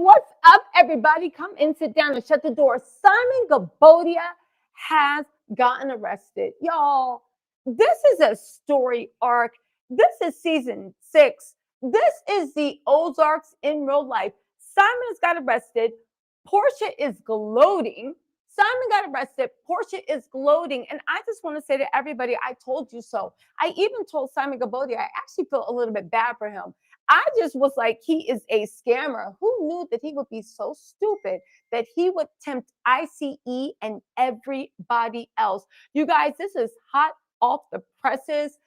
What's up, everybody? Come in, sit down, and shut the door. Simon Gabodia has gotten arrested. Y'all, this is a story arc. This is season 6. This is the Ozarks in real life. Simon's got arrested. Porsha is gloating. Simon got arrested. Porsha is gloating. And I just want to say to everybody, I told you so. I even told Simon Gabodia, I actually feel a little bit bad for him. I just was like, he is a scammer. Who knew that he would be so stupid that he would tempt ICE and everybody else? You guys, this is hot off the presses.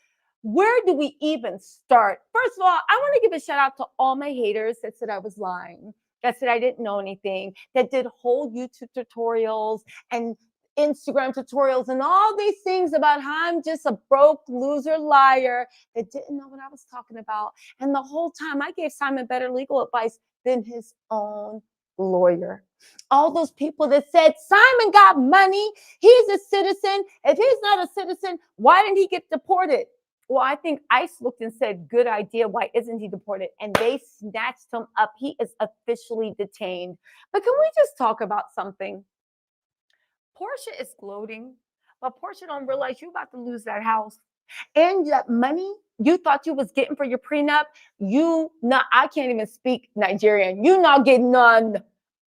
Where do we even start? First of all, I want to give a shout out to all my haters that said I was lying, that said I didn't know anything, that did whole YouTube tutorials and Instagram tutorials and all these things about how I'm just a broke loser liar that didn't know what I was talking about. And the whole time I gave Simon better legal advice than his own lawyer. All those people that said Simon got money, he's a citizen. If he's not a citizen, why didn't he get deported? Well, I think ICE looked and said, good idea. Why isn't he deported? And they snatched him up. He is officially detained. But can we just talk about something? Porsha is gloating, but Porsha don't realize you're about to lose that house. And that money you thought you was getting for your prenup, I can't even speak Nigerian. You not getting none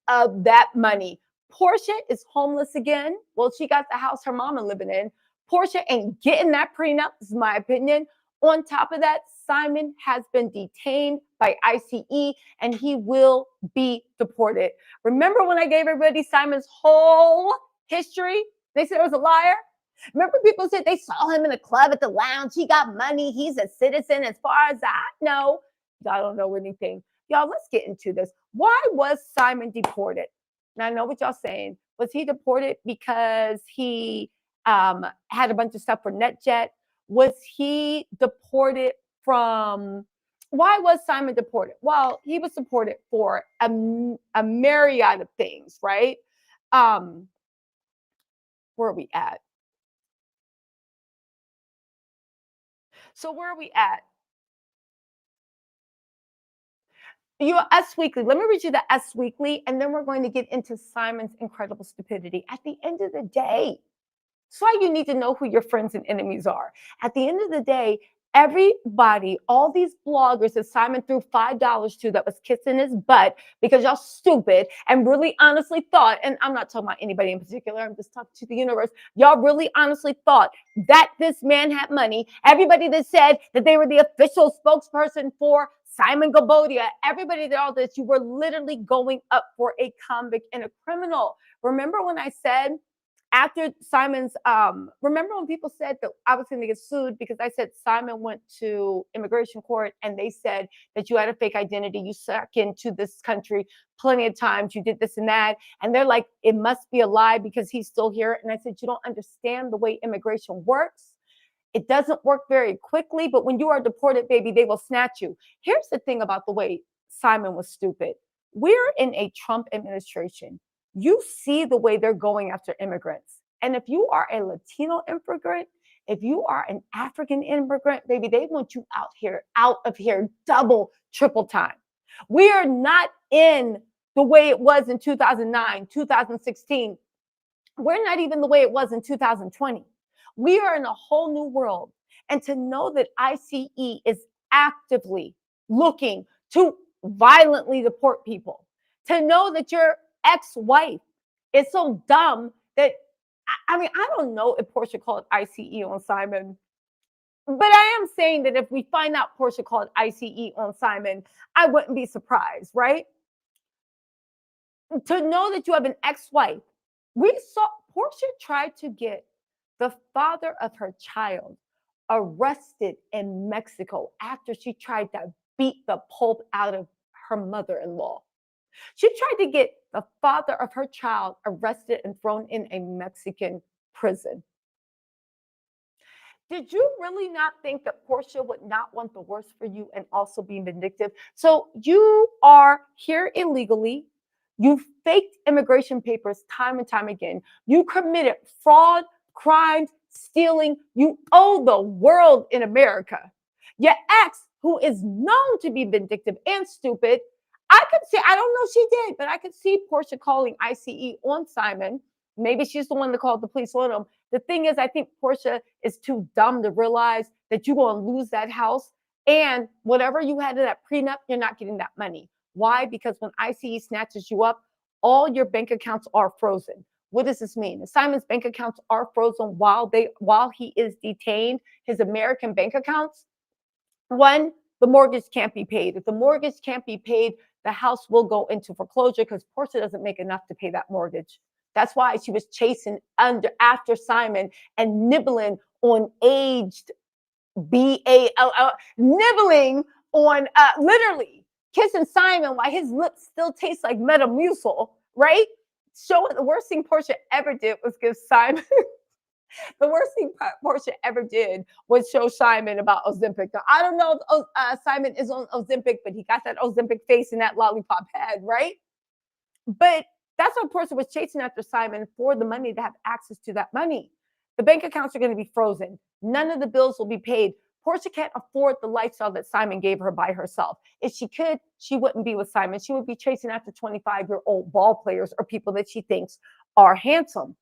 of that money. Porsha is homeless again. Well, she got the house her mama living in. Porsha ain't getting that prenup, is my opinion. On top of that, Simon has been detained by ICE and he will be deported. Remember when I gave everybody Simon's whole history? They said I was a liar. Remember people said they saw him in a club at the lounge. He got money. He's a citizen as far as I know. Y'all don't know anything. Y'all, let's get into this. Why was Simon deported? Now, I know what y'all saying. Was he deported because he had a bunch of stuff for NetJet? Was he deported from... Why was Simon deported? Well, he was deported for a myriad of things, right? Where are we at? So where are we at? Us Weekly. Let me read you the Us Weekly, and then we're going to get into Simon's incredible stupidity. At the end of the day, that's why you need to know who your friends and enemies are. At the end of the day, everybody, all these bloggers that Simon threw $5 to that was kissing his butt because y'all stupid and really honestly thought, and I'm not talking about anybody in particular, I'm just talking to the universe. Y'all really honestly thought that this man had money. Everybody that said that they were the official spokesperson for Simon Gabodia, everybody did all this. You were literally going up for a convict and a criminal. Remember when I said, after Simon's, remember when people said that I was going to get sued because I said Simon went to immigration court and they said that you had a fake identity, you snuck into this country plenty of times, you did this and that. And they're like, it must be a lie because he's still here. And I said, you don't understand the way immigration works. It doesn't work very quickly, but when you are deported, baby, they will snatch you. Here's the thing about the way Simon was stupid. We're in a Trump administration. You see the way they're going after immigrants. And if you are a Latino immigrant, if you are an African immigrant, baby, they want you out of here, double, triple time. We are not in the way it was in 2009, 2016. We're not even the way it was in 2020. We are in a whole new world. And to know that ICE is actively looking to violently deport people, to know that your ex-wife is so dumb that, I don't know if Porsha called ICE on Simon, but I am saying that if we find out Porsha called ICE on Simon, I wouldn't be surprised, right? To know that you have an ex-wife. We saw Porsha tried to get the father of her child arrested in Mexico after she tried to beat the pulp out of her mother-in-law. She tried to get the father of her child arrested and thrown in a Mexican prison. Did you really not think that Porsha would not want the worst for you and also be vindictive? So you are here illegally. You faked immigration papers time and time again. You committed fraud, crimes, stealing. You owe the world in America. Your ex, who is known to be vindictive and stupid, I could see, I don't know she did, but I could see Porsha calling ICE on Simon. Maybe she's the one that called the police on him. The thing is, I think Porsha is too dumb to realize that you're going to lose that house. And whatever you had in that prenup, you're not getting that money. Why? Because when ICE snatches you up, all your bank accounts are frozen. What does this mean? Simon's bank accounts are frozen while he is detained. His American bank accounts, one, the mortgage can't be paid. If the mortgage can't be paid, the house will go into foreclosure because Porsha doesn't make enough to pay that mortgage. That's why she was chasing after Simon and nibbling on aged BALL, nibbling on literally kissing Simon while his lips still taste like Metamucil, right? So the worst thing Porsha ever did was give Simon the worst thing Porsha ever did was show Simon about Ozempic. Now, I don't know if Simon is on Ozempic, but he got that Ozempic face and that lollipop head, right? But that's what Porsha was chasing after Simon for the money to have access to that money. The bank accounts are going to be frozen. None of the bills will be paid. Porsha can't afford the lifestyle that Simon gave her by herself. If she could, she wouldn't be with Simon. She would be chasing after 25-year-old ball players or people that she thinks are handsome.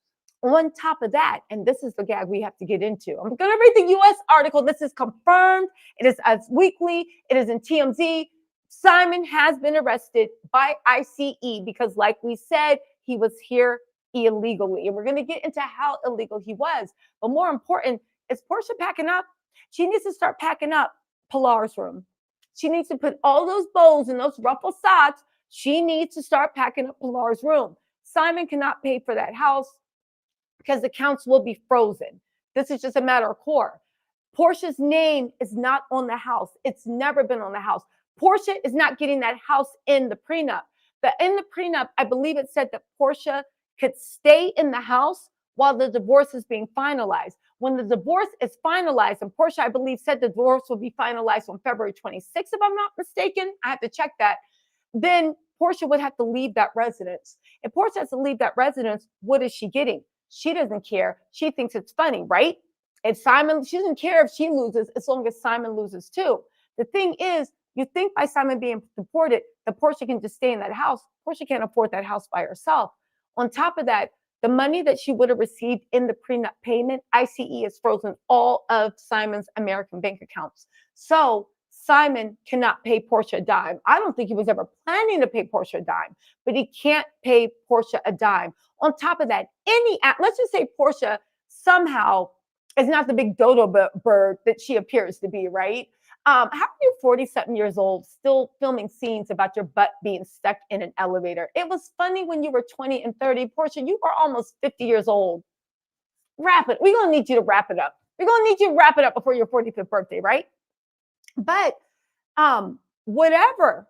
On top of that, and this is the gag we have to get into. I'm going to read the U.S. article. This is confirmed. It is Us Weekly. It is in TMZ. Simon has been arrested by ICE because, like we said, he was here illegally. And we're going to get into how illegal he was. But more important, is Porsha packing up? She needs to start packing up Pilar's room. She needs to put all those bows and those ruffled socks. She needs to start packing up Pilar's room. Simon cannot pay for that house because accounts will be frozen. This is just a matter of course. Porsha's name is not on the house. It's never been on the house. Porsha is not getting that house in the prenup. In the prenup, I believe it said that Porsha could stay in the house while the divorce is being finalized. When the divorce is finalized, and Porsha, I believe, said the divorce will be finalized on February 26th, if I'm not mistaken. I have to check that. Then Porsha would have to leave that residence. If Porsha has to leave that residence, what is she getting? She doesn't care. She thinks it's funny, right? If Simon, she doesn't care if she loses as long as Simon loses too. The thing is, you think by Simon being deported, that Porsha can just stay in that house. Porsha can't afford that house by herself. On top of that, the money that she would have received in the prenup payment, ICE has frozen all of Simon's American bank accounts. So Simon cannot pay Porsha a dime. I don't think he was ever planning to pay Porsha a dime, but he can't pay Porsha a dime. On top of that, let's just say Porsha somehow is not the big dodo bird that she appears to be, right? How are you 40-something years old still filming scenes about your butt being stuck in an elevator? It was funny when you were 20 and 30. Porsha, you are almost 50 years old. Wrap it. We're going to need you to wrap it up. We're going to need you to wrap it up before your 45th birthday, right? But whatever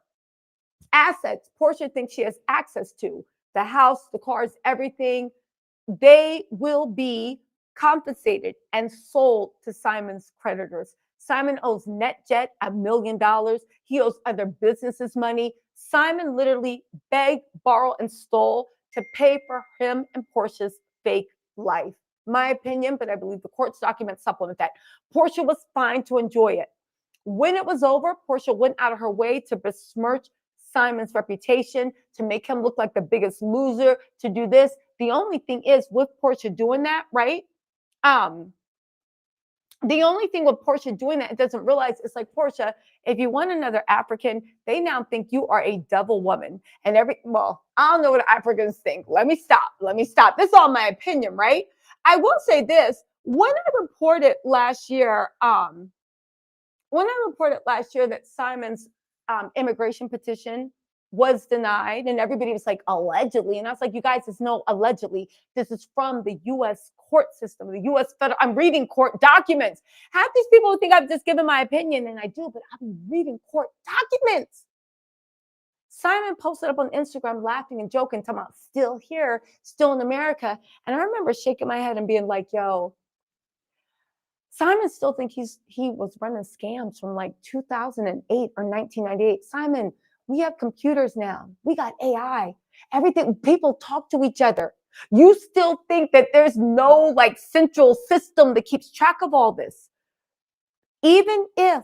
assets Porsha thinks she has access to, the house, the cars, everything, they will be compensated and sold to Simon's creditors. Simon owes NetJet $1 million. He owes other businesses money. Simon literally begged, borrowed, and stole to pay for him and Porsha's fake life. My opinion, but I believe the court's documents supplement that. Porsha was fine to enjoy it. When it was over, Porsha went out of her way to besmirch Simon's reputation, to make him look like the biggest loser, to do this. The only thing is, with Porsha doing that, right? The only thing with Porsha doing that, it doesn't realize, it's like, Porsha, if you want another African, they now think you are a devil woman. And I don't know what Africans think. Let me stop. This is all my opinion, right? I will say this. When I reported last year that Simon's immigration petition was denied, and everybody was like, allegedly. And I was like, you guys, it's no allegedly. This is from the U.S. court system, the U.S. federal. I'm reading court documents. Half these people think I've just given my opinion, and I do, but I'm reading court documents. Simon posted up on Instagram laughing and joking, talking about still here, still in America. And I remember shaking my head and being like, yo, Simon still think he was running scams from like 2008 or 1998. Simon, we have computers now. We got AI. Everything, people talk to each other. You still think that there's no like central system that keeps track of all this. Even if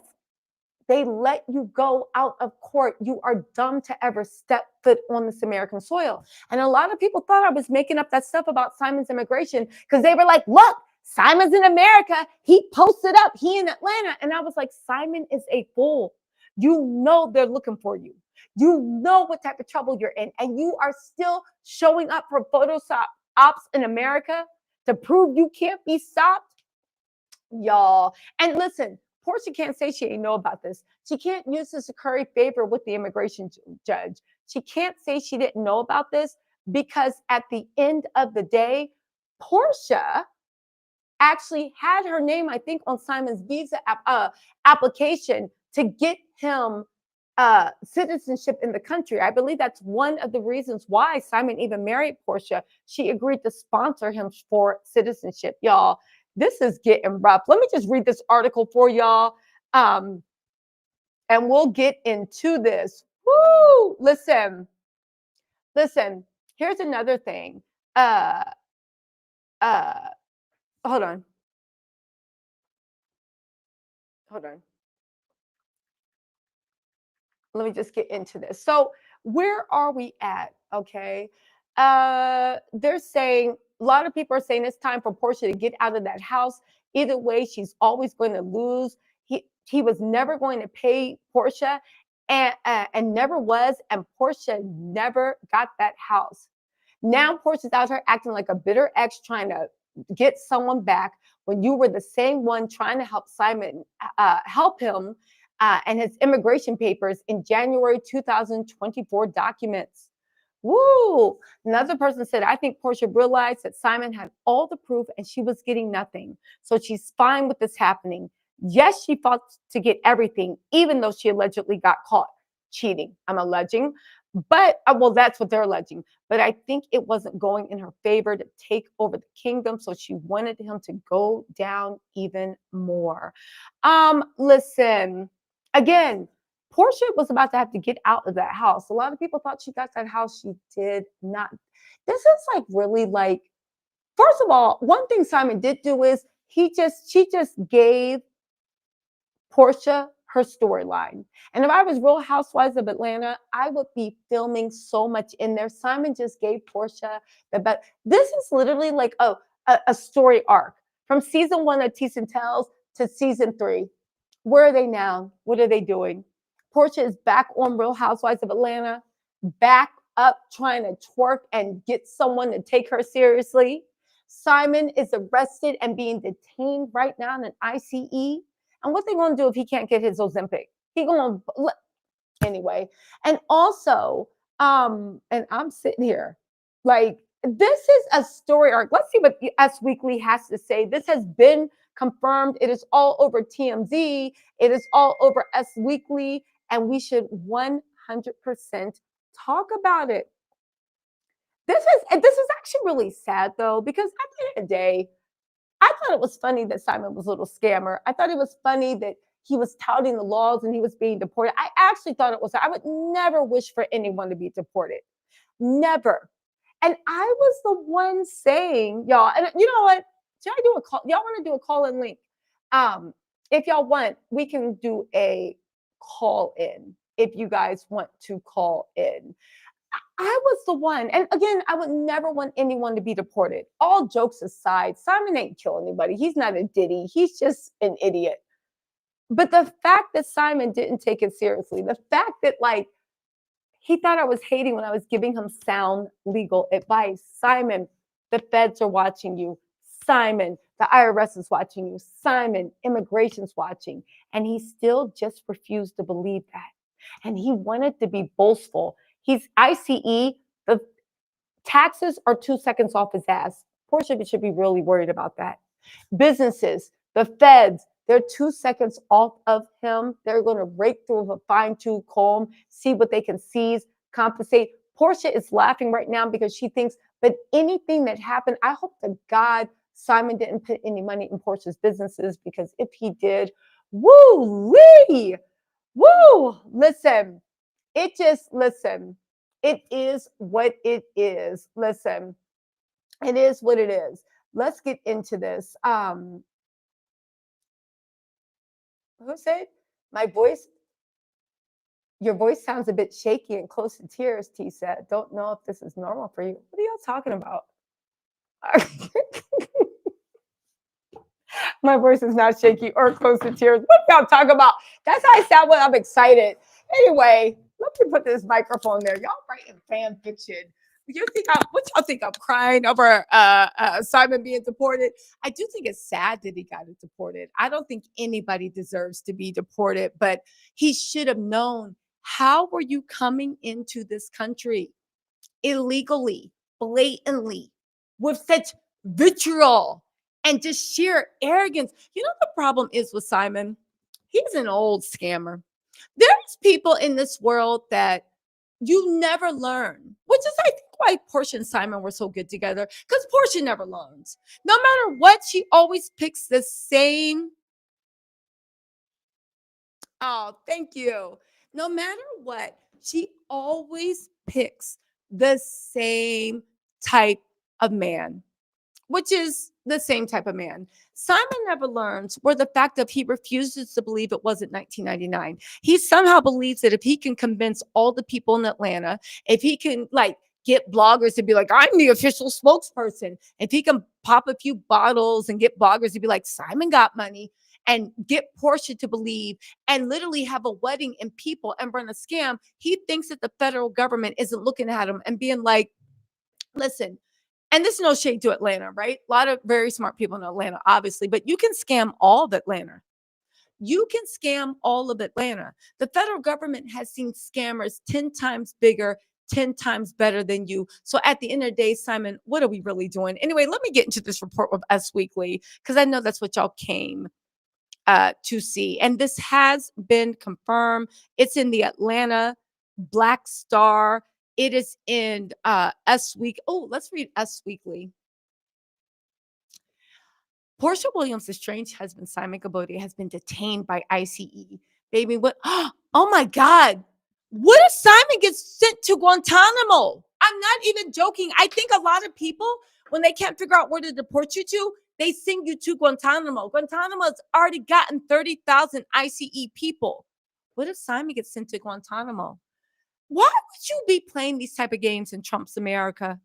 They let you go out of court. You are dumb to ever step foot on this American soil. And a lot of people thought I was making up that stuff about Simon's immigration because they were like, look, Simon's in America. He posted up. He in Atlanta. And I was like, Simon is a fool. You know they're looking for you. You know what type of trouble you're in. And you are still showing up for Photoshop ops in America to prove you can't be stopped. Y'all. And listen, Porsha can't say she didn't know about this. She can't use this to curry favor with the immigration judge. She can't say she didn't know about this because at the end of the day, Porsha actually had her name, I think, on Simon's visa application to get him citizenship in the country. I believe that's one of the reasons why Simon even married Porsha. She agreed to sponsor him for citizenship, y'all. This is getting rough. Let me just read this article for y'all, and we'll get into this. Woo! Listen. Here's another thing. Hold on. Let me just get into this. So where are we at? Okay. They're saying, a lot of people are saying it's time for Porsha to get out of that house. Either way, she's always going to lose. He was never going to pay Porsha and never was. And Porsha never got that house. Now Porsha's out here acting like a bitter ex trying to get someone back when you were the same one trying to help Simon, help him and his immigration papers in January 2024 documents. Woo! Another person said, I think Porsha realized that Simon had all the proof and she was getting nothing. So she's fine with this happening. Yes, she fought to get everything, even though she allegedly got caught cheating. I'm alleging. But, well, that's what they're alleging. But I think it wasn't going in her favor to take over the kingdom. So she wanted him to go down even more. Listen, again, Porsha was about to have to get out of that house. A lot of people thought she got that house. She did not. This is like really like, first of all, one thing Simon did do is she just gave Porsha her storyline. And if I was Real Housewives of Atlanta, I would be filming so much in there. Simon just gave Porsha the best. This is literally like a story arc from season 1 of Tease and Tells to season 3. Where are they now? What are they doing? Porsha is back on Real Housewives of Atlanta, back up trying to twerk and get someone to take her seriously. Simon is arrested and being detained right now in an ICE. And what they going to do if he can't get his Ozempic? He going to anyway. And also, and I'm sitting here like, this is a story arc. Let's see what Us Weekly has to say. This has been confirmed. It is all over TMZ. It is all over Us Weekly, and we should 100% talk about it. This is actually really sad though, because at the end of the day, I thought it was funny that Simon was a little scammer. I thought it was funny that he was touting the laws and he was being deported. I actually thought it was, I would never wish for anyone to be deported. Never. And I was the one saying, y'all, and you know what? Should I do a call? Y'all want to do a call in link? If y'all want, we can do a call in if you guys want to call in. I was the one. And again, I would never want anyone to be deported. All jokes aside, Simon ain't kill anybody. He's not a Diddy. He's just an idiot. But the fact that Simon didn't take it seriously, the fact that like he thought I was hating when I was giving him sound legal advice. Simon, the feds are watching you. Simon, the IRS is watching you. Simon, immigration's watching. And he still just refused to believe that. And he wanted to be boastful. He's ICE. The taxes are 2 seconds off his ass. Porsha should be really worried about that. Businesses, the feds, they're 2 seconds off of him. They're going to rake through with a fine-tooth comb, see what they can seize, compensate. Porsha is laughing right now because she thinks, but anything that happened, I hope to God Simon didn't put any money in Porsha's businesses, because if he did, woo-wee, woo, listen, it is what it is. Listen, it is what it is. Let's get into this. Who said my voice Your voice sounds a bit shaky and close to tears, T said. Don't know if this is normal for you. What are y'all talking about? My voice is not shaky or close to tears. What y'all talking about? That's how I sound when I'm excited. Anyway, let me put this microphone there. Y'all writing fan fiction. What y'all think I'm crying over Simon being deported? I do think it's sad that he got deported. I don't think anybody deserves to be deported, but he should have known. How were you coming into this country illegally, blatantly, with such vitriol and just sheer arrogance? You know, the problem is with Simon, he's an old scammer. There's people in this world that you never learn, which is, I think, why Porsha and Simon were so good together, because Porsha never learns. No matter what, she always picks the same. Oh, thank you. No matter what, she always picks the same type of man, which is the same type of man. Simon never learns where the fact of he refuses to believe it wasn't 1999. He somehow believes that if he can convince all the people in Atlanta, if he can get bloggers to be like, I'm the official spokesperson, if he can pop a few bottles and get bloggers to be like, Simon got money, and get Porsha to believe and literally have a wedding and people and run a scam, he thinks that the federal government isn't looking at him and being like, listen, and this is no shade to Atlanta, right? A lot of very smart people in Atlanta, obviously, but you can scam all of Atlanta. You can scam all of Atlanta. The federal government has seen scammers 10 times bigger, 10 times better than you. So at the end of the day, Simon, what are we really doing? Anyway, let me get into this report with Us Weekly, because I know that's what y'all came to see. And this has been confirmed. It's in the Atlanta Black Star. It is in Us Week. Oh, let's read Us Weekly. Porsha Williams' estranged husband, Simon Gabotti, has been detained by ICE. Baby, what? Oh my God. What if Simon gets sent to Guantanamo? I'm not even joking. I think a lot of people, when they can't figure out where to deport you to, they send you to Guantanamo. Guantanamo's already gotten 30,000 ICE people. What if Simon gets sent to Guantanamo? Why would you be playing these type of games in Trump's America?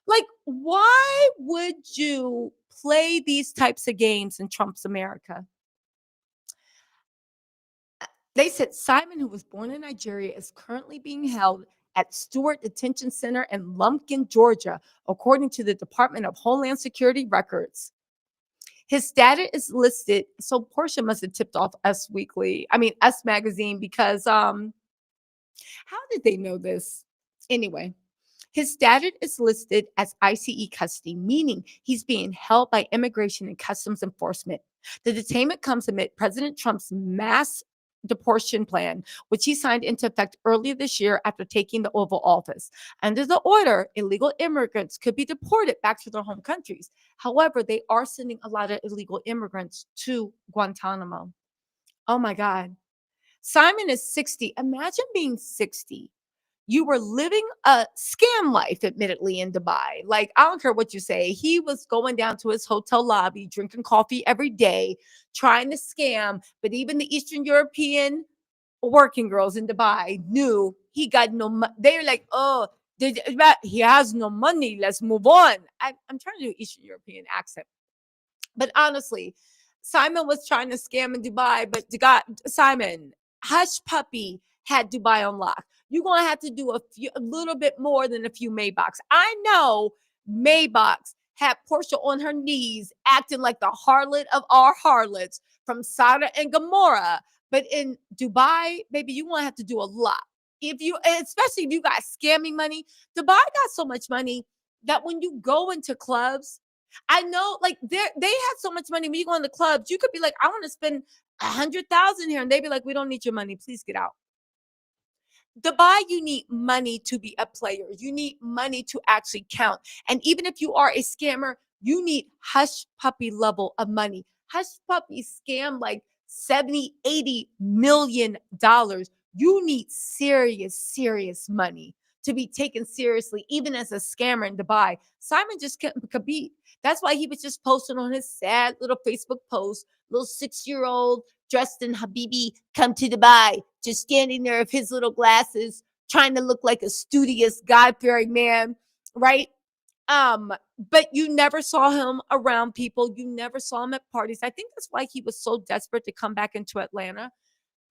Like, why would you play these types of games in Trump's America? They said Simon, who was born in Nigeria, is currently being held at Stewart Detention Center in Lumpkin, Georgia, according to the Department of Homeland Security records. His status is listed. So Porsha must have tipped off Us Weekly, Us Magazine, because how did they know this? Anyway, his status is listed as ICE custody, meaning he's being held by Immigration and Customs Enforcement. The detainment comes amid President Trump's mass deportation plan, which he signed into effect earlier this year after taking the Oval Office. Under the order, illegal immigrants could be deported back to their home countries. However, they are sending a lot of illegal immigrants to Guantanamo. Oh my God. Simon is 60. Imagine being 60. You were living a scam life, admittedly, in Dubai. Like, I don't care what you say. He was going down to his hotel lobby, drinking coffee every day, trying to scam. But even the Eastern European working girls in Dubai knew he got no money. They were like, oh, he has no money. Let's move on. I'm trying to do Eastern European accent. But honestly, Simon was trying to scam in Dubai, but Simon, Hush Puppy had Dubai on lock. You're going to have to do a little bit more than a few Maybachs. I know Maybachs had Porsha on her knees acting like the harlot of our harlots from Sodom and Gomorrah. But in Dubai, baby, you're going to have to do a lot. Especially if you got scamming money. Dubai got so much money that when you go into clubs, I know, like they had so much money. When you go in the clubs, you could be like, I want to spend 100,000 here, and they'd be like, we don't need your money. Please get out. Dubai, you need money to be a player. You need money to actually count. And even if you are a scammer, you need hush puppy level of money. Hush puppy scam like 70, 80 million dollars. You need serious money to be taken seriously, even as a scammer in Dubai. Simon just couldn't compete. That's why he was just posting on his sad little Facebook post, little 6-year-old dressed in Habibi, come to Dubai, just standing there with his little glasses, trying to look like a studious, God-fearing man, right? But you never saw him around people. You never saw him at parties. I think that's why he was so desperate to come back into Atlanta.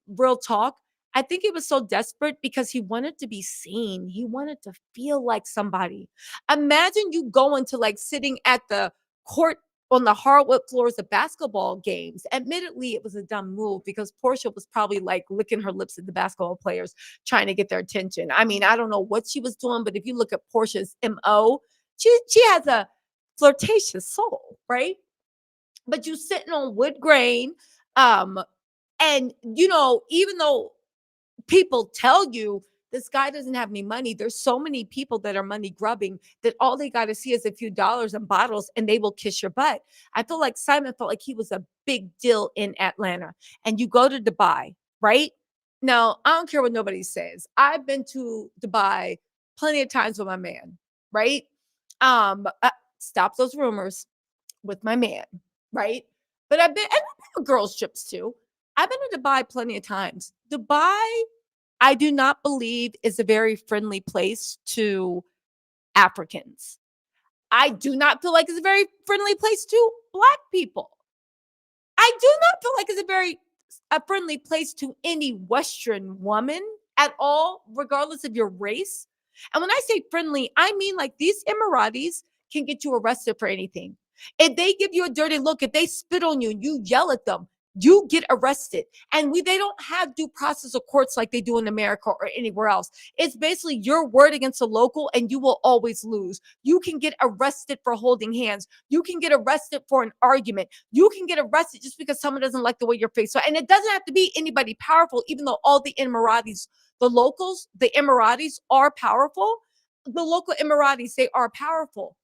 Real talk. I think he was so desperate because he wanted to be seen. He wanted to feel like somebody. Imagine you going to like sitting at the court on the hardwood floors of basketball games. Admittedly, it was a dumb move because Porsha was probably like licking her lips at the basketball players trying to get their attention. I mean, I don't know what she was doing, but if you look at Portia's MO, she has a flirtatious soul, right? But you sitting on wood grain, um, and even though people tell you this guy doesn't have any money, there's so many people that are money grubbing that all they got to see is a few dollars and bottles and they will kiss your butt. I feel like Simon felt like he was a big deal in Atlanta. And you go to Dubai, right? Now, I don't care what nobody says. I've been to Dubai plenty of times with my man, right? Stop those rumors with my man, right? But I've been on girls' trips too. I've been to Dubai plenty of times. Dubai, I do not believe is a very friendly place to Africans. I do not feel like it's a very friendly place to Black people. I do not feel like it's a friendly place to any Western woman at all, regardless of your race. And when I say friendly, I mean like these Emiratis can get you arrested for anything. If they give you a dirty look, if they spit on you and you yell at them, you get arrested. And they don't have due process of courts like they do in America or anywhere else. It's basically your word against a local and you will always lose. You can get arrested for holding hands. You can get arrested for an argument. You can get arrested just because someone doesn't like the way your face. So, and it doesn't have to be anybody powerful, even though all the Emiratis, the locals, the Emiratis are powerful. The local Emiratis, they are powerful.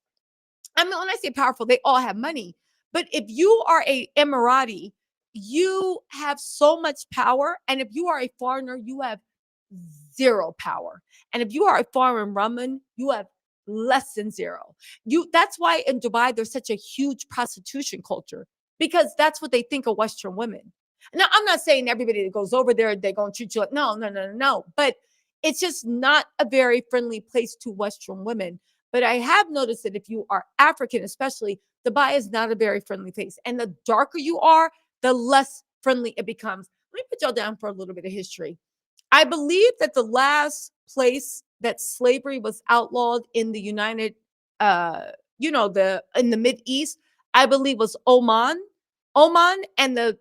I mean, when I say powerful, they all have money. But if you are a Emirati, you have so much power. And if you are a foreigner, you have zero power. And if you are a foreign woman, you have less than zero. That's why in Dubai there's such a huge prostitution culture because that's what they think of Western women. Now, I'm not saying everybody that goes over there, they're going to treat you like, no, no, no, no, no. But it's just not a very friendly place to Western women. But I have noticed that if you are African, especially, Dubai is not a very friendly place. And the darker you are, the less friendly it becomes. Let me put y'all down for a little bit of history. I believe that the last place that slavery was outlawed in the in the Mid East, I believe was Oman. Oman, and the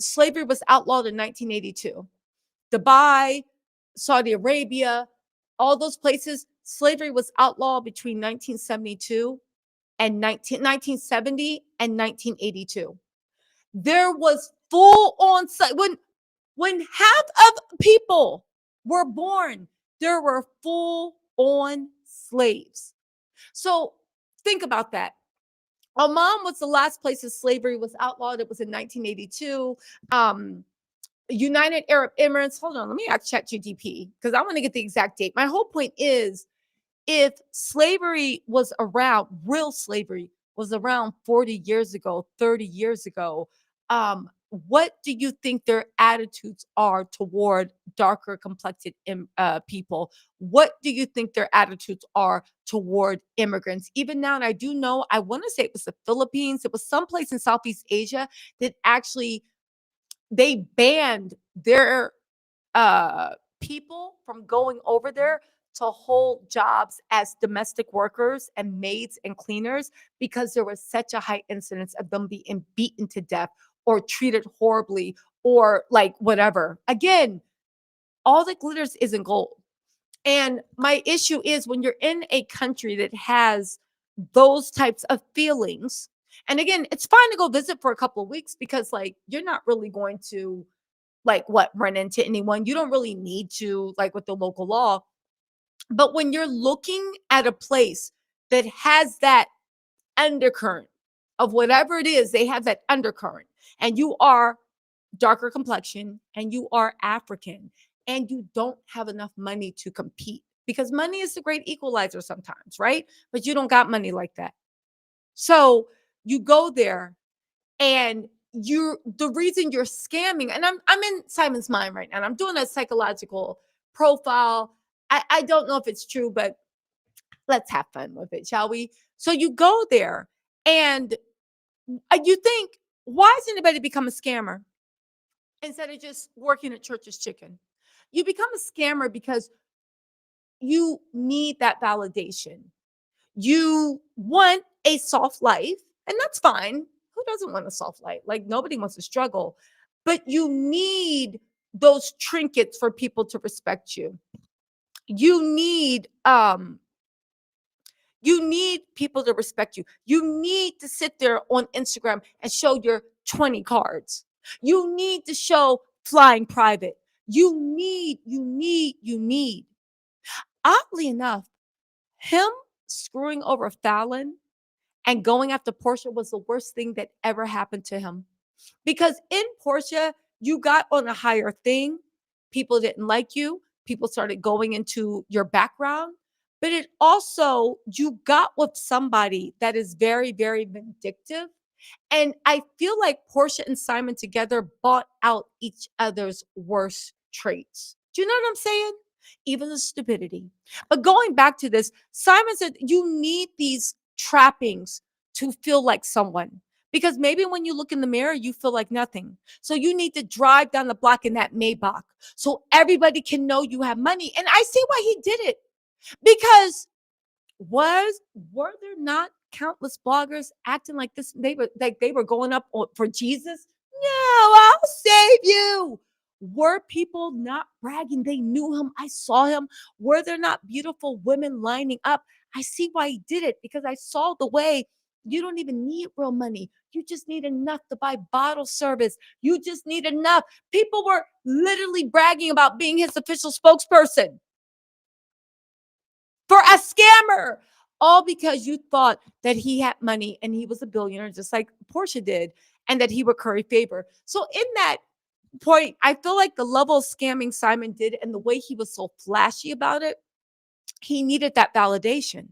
slavery was outlawed in 1982. Dubai, Saudi Arabia, all those places, slavery was outlawed between 1972 and 1970 and 1982. There was full on when half of people were born, there were full on slaves. So think about that. Oman was the last place that slavery was outlawed. It was in 1982. United Arab Emirates. Hold on, let me ask ChatGPT because I want to get the exact date. My whole point is if slavery was around, real slavery was around 40 years ago, 30 years ago, what do you think their attitudes are toward darker complected people? What do you think their attitudes are toward immigrants? Even now, and I do know, I want to say it was the Philippines, it was someplace in Southeast Asia that actually they banned their people from going over there to hold jobs as domestic workers and maids and cleaners because there was such a high incidence of them being beaten to death or treated horribly or like whatever. Again, all that glitters isn't gold. And my issue is when you're in a country that has those types of feelings, and again, it's fine to go visit for a couple of weeks because like you're not really going to like run into anyone. You don't really need to like with the local law. But when you're looking at a place that has that undercurrent of whatever it is, they have that undercurrent, and you are darker complexion and you are African and you don't have enough money to compete because money is the great equalizer sometimes, right? But you don't got money like that. So you go there and the reason you're scamming, and I'm in Simon's mind right now, and I'm doing a psychological profile. I don't know if it's true, but let's have fun with it, shall we? So you go there and you think, why does anybody become a scammer instead of just working at Church's Chicken? You become a scammer because you need that validation. You want a soft life, and that's fine. Who doesn't want a soft life? Like, nobody wants to struggle, but you need those trinkets for people to respect you. You need people to respect you. You need to sit there on Instagram and show your 20 cards. You need to show flying private. You need. Oddly enough, him screwing over Fallon and going after Porsha was the worst thing that ever happened to him. Because in Porsha, you got on a higher thing. People didn't like you. People started going into your background. But it also, you got with somebody that is very, very vindictive. And I feel like Porsha and Simon together bought out each other's worst traits. Do you know what I'm saying? Even the stupidity. But going back to this, Simon said you need these trappings to feel like someone. Because maybe when you look in the mirror, you feel like nothing. So you need to drive down the block in that Maybach so everybody can know you have money. And I see why he did it. Because were there not countless bloggers acting like this? They were going up for Jesus. No, I'll save you. Were people not bragging? They knew him. I saw him. Were there not beautiful women lining up? I see why he did it, because I saw the way you don't even need real money. You just need enough to buy bottle service. You just need enough. People were literally bragging about being his official spokesperson for a scammer, all because you thought that he had money and he was a billionaire, just like Porsha did, and that he would curry favor. So in that point, I feel like the level of scamming Simon did and the way he was so flashy about it, he needed that validation.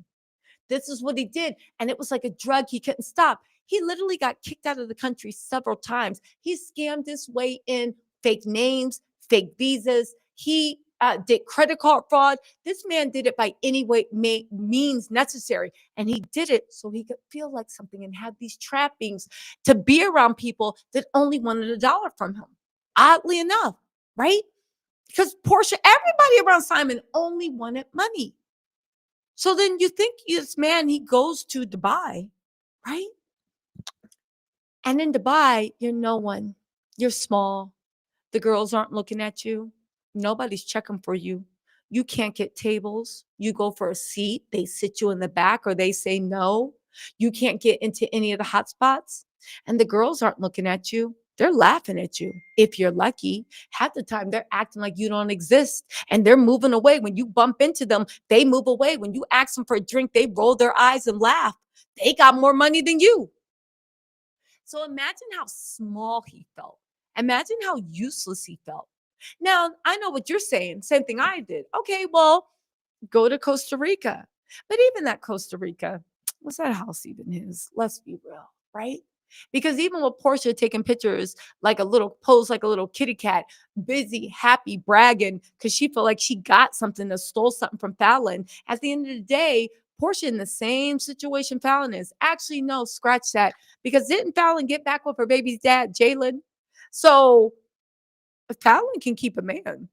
This is what he did. And it was like a drug he couldn't stop. He literally got kicked out of the country several times. He scammed his way in fake names, fake visas. He did credit card fraud. This man did it by any way means necessary. And he did it so he could feel like something and have these trappings to be around people that only wanted $1 from him. Oddly enough, right? Because Porsha, everybody around Simon only wanted money. So then you think this man, he goes to Dubai, right? And in Dubai, you're no one. You're small. The girls aren't looking at you. Nobody's checking for you. You can't get tables. You go for a seat, they sit you in the back or they say no. You can't get into any of the hot spots. And the girls aren't looking at you. They're laughing at you. If you're lucky, half the time they're acting like you don't exist and they're moving away. When you bump into them, they move away. When you ask them for a drink, they roll their eyes and laugh. They got more money than you. So imagine how small he felt. Imagine how useless he felt. Now, I know what you're saying. Same thing I did. Okay, well, go to Costa Rica. But even that Costa Rica, was that house even his? Let's be real, right? Because even with Porsha taking pictures like a little pose, like a little kitty cat, busy, happy, bragging, because she felt like she got something that stole something from Fallon. At the end of the day, Porsha in the same situation Fallon is. Actually, no, scratch that. Because didn't Fallon get back with her baby's dad, Jalen? So Fallon can keep a man.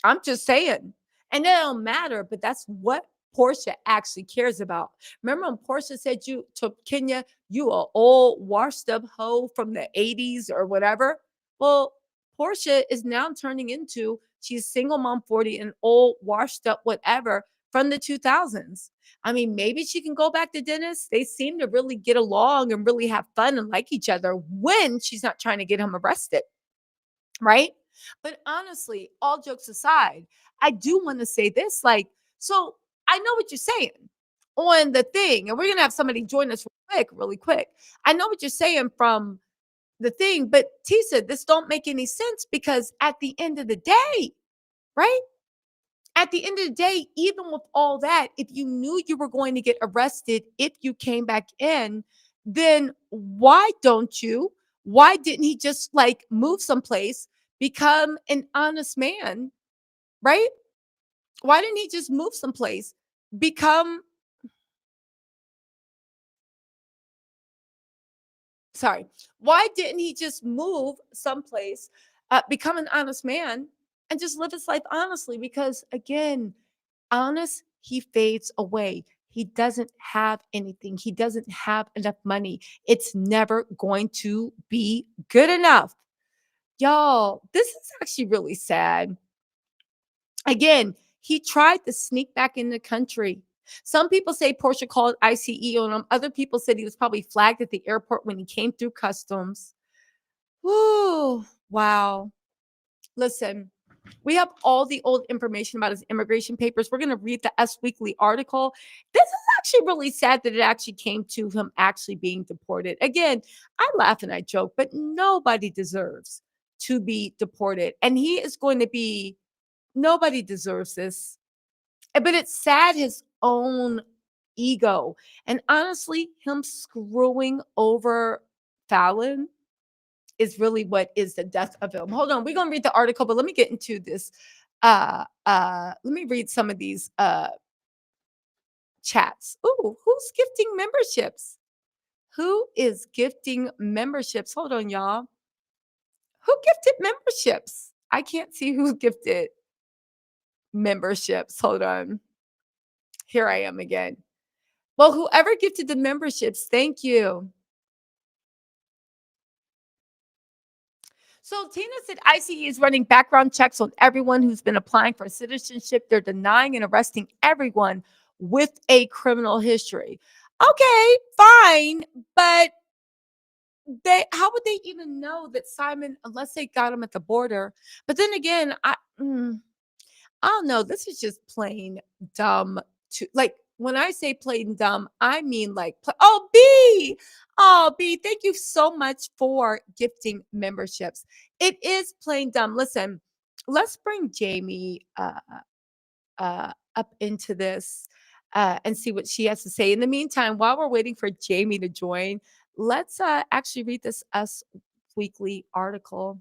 I'm just saying. And it don't matter, but that's what Porsha actually cares about. Remember when Porsha said you to Kenya, you a old washed up hoe from the 80s or whatever? Well, Porsha is now turning into, she's single mom 40 and old washed up whatever from the 2000s. I mean, maybe she can go back to Dennis. They seem to really get along and really have fun and like each other when she's not trying to get him arrested. Right? But honestly, all jokes aside, I do want to say this. Like, so I know what you're saying on the thing, and we're going to have somebody join us really quick. I know what you're saying from the thing, but Tisa, this don't make any sense because at the end of the day, right? At the end of the day, even with all that, if you knew you were going to get arrested if you came back in, then why don't you? Why didn't he just like move someplace, become an honest man, right? Why didn't he just move someplace, become, sorry, why didn't he just move someplace, become an honest man, and just live his life honestly? Because again, honest, he fades away. He doesn't have anything. He doesn't have enough money. It's never going to be good enough. Y'all, this is actually really sad. Again, he tried to sneak back in the country. Some people say Porsha called ICE on him. Other people said he was probably flagged at the airport when he came through customs. Whoo, wow. Listen, we have all the old information about his immigration papers. We're going to read the Us Weekly article. This is actually really sad that it actually came to him actually being deported. Again, I laugh and I joke, but nobody deserves to be deported. And he is going to be, nobody deserves this. But it's sad, his own ego. And honestly, him screwing over Fallon is really what is the death of him. Hold on, we're gonna read the article, but let me get into this. Let me read some of these chats. Ooh, who's gifting memberships? Who is gifting memberships? Hold on, y'all. Who gifted memberships? I can't see who gifted memberships. Hold on. Here I am again. Well, whoever gifted the memberships, thank you. So Tina said ICE is running background checks on everyone who's been applying for citizenship. They're denying and arresting everyone with a criminal history. Okay, fine, but they, how would they even know that Simon, unless they got him at the border? But then again, I don't know. This is just plain dumb. To like when I say plain dumb, I mean like oh B, thank you so much for gifting memberships. It is plain dumb. Listen, let's bring Jamie up into this and see what she has to say. In the meantime, while we're waiting for Jamie to join, let's actually read this Us Weekly article.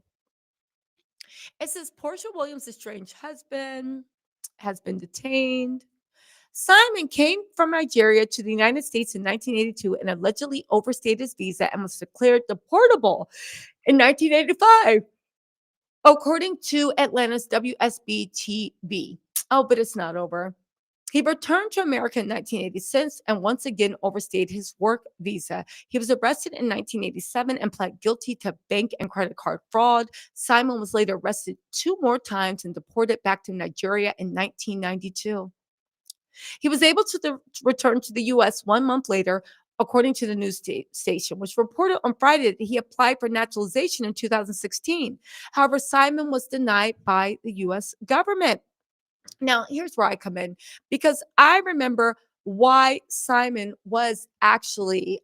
It says Portia Williams' estranged husband has been detained. Simon came from Nigeria to the United States in 1982 and allegedly overstayed his visa and was declared deportable in 1985, according to Atlanta's WSB TV. Oh, but it's not over. He returned to America in 1986 and once again overstayed his work visa. He was arrested in 1987 and pled guilty to bank and credit card fraud. Simon was later arrested 2 more times and deported back to Nigeria in 1992. He was able to return to the U.S. 1 month later, according to the news station, which reported on Friday that he applied for naturalization in 2016. However, Simon was denied by the U.S. government. Now, here's where I come in because I remember why Simon was actually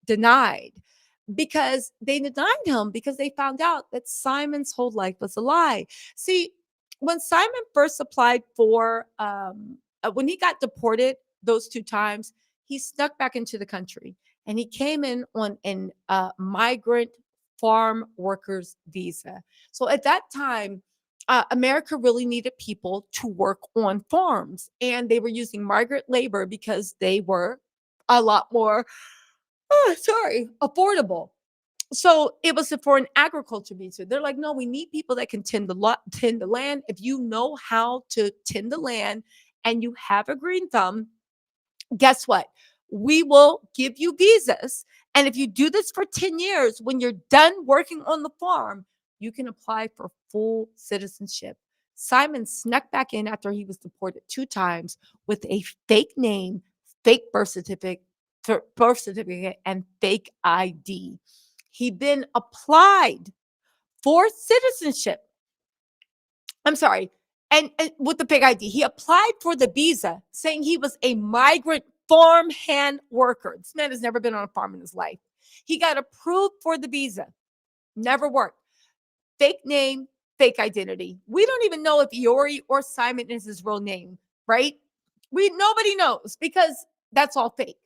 denied, because they denied him because they found out that Simon's whole life was a lie. See, when Simon first applied for, when he got deported those 2 times, he snuck back into the country and he came in on an migrant farm workers visa. So at that time, America really needed people to work on farms, and they were using migrant labor because they were a lot more, affordable. So it was for an agriculture visa. They're like, no, we need people that can tend the land. If you know how to tend the land and you have a green thumb, guess what? We will give you visas. And if you do this for 10 years, when you're done working on the farm, you can apply for full citizenship. Simon snuck back in after he was deported 2 times with a fake name, fake birth certificate, and fake ID. He then applied for citizenship. I'm sorry. And with the fake ID, he applied for the visa saying he was a migrant farm hand worker. This man has never been on a farm in his life. He got approved for the visa. Never worked. Fake name, fake identity. We don't even know if Iori or Simon is his real name, right? Nobody knows because that's all fake.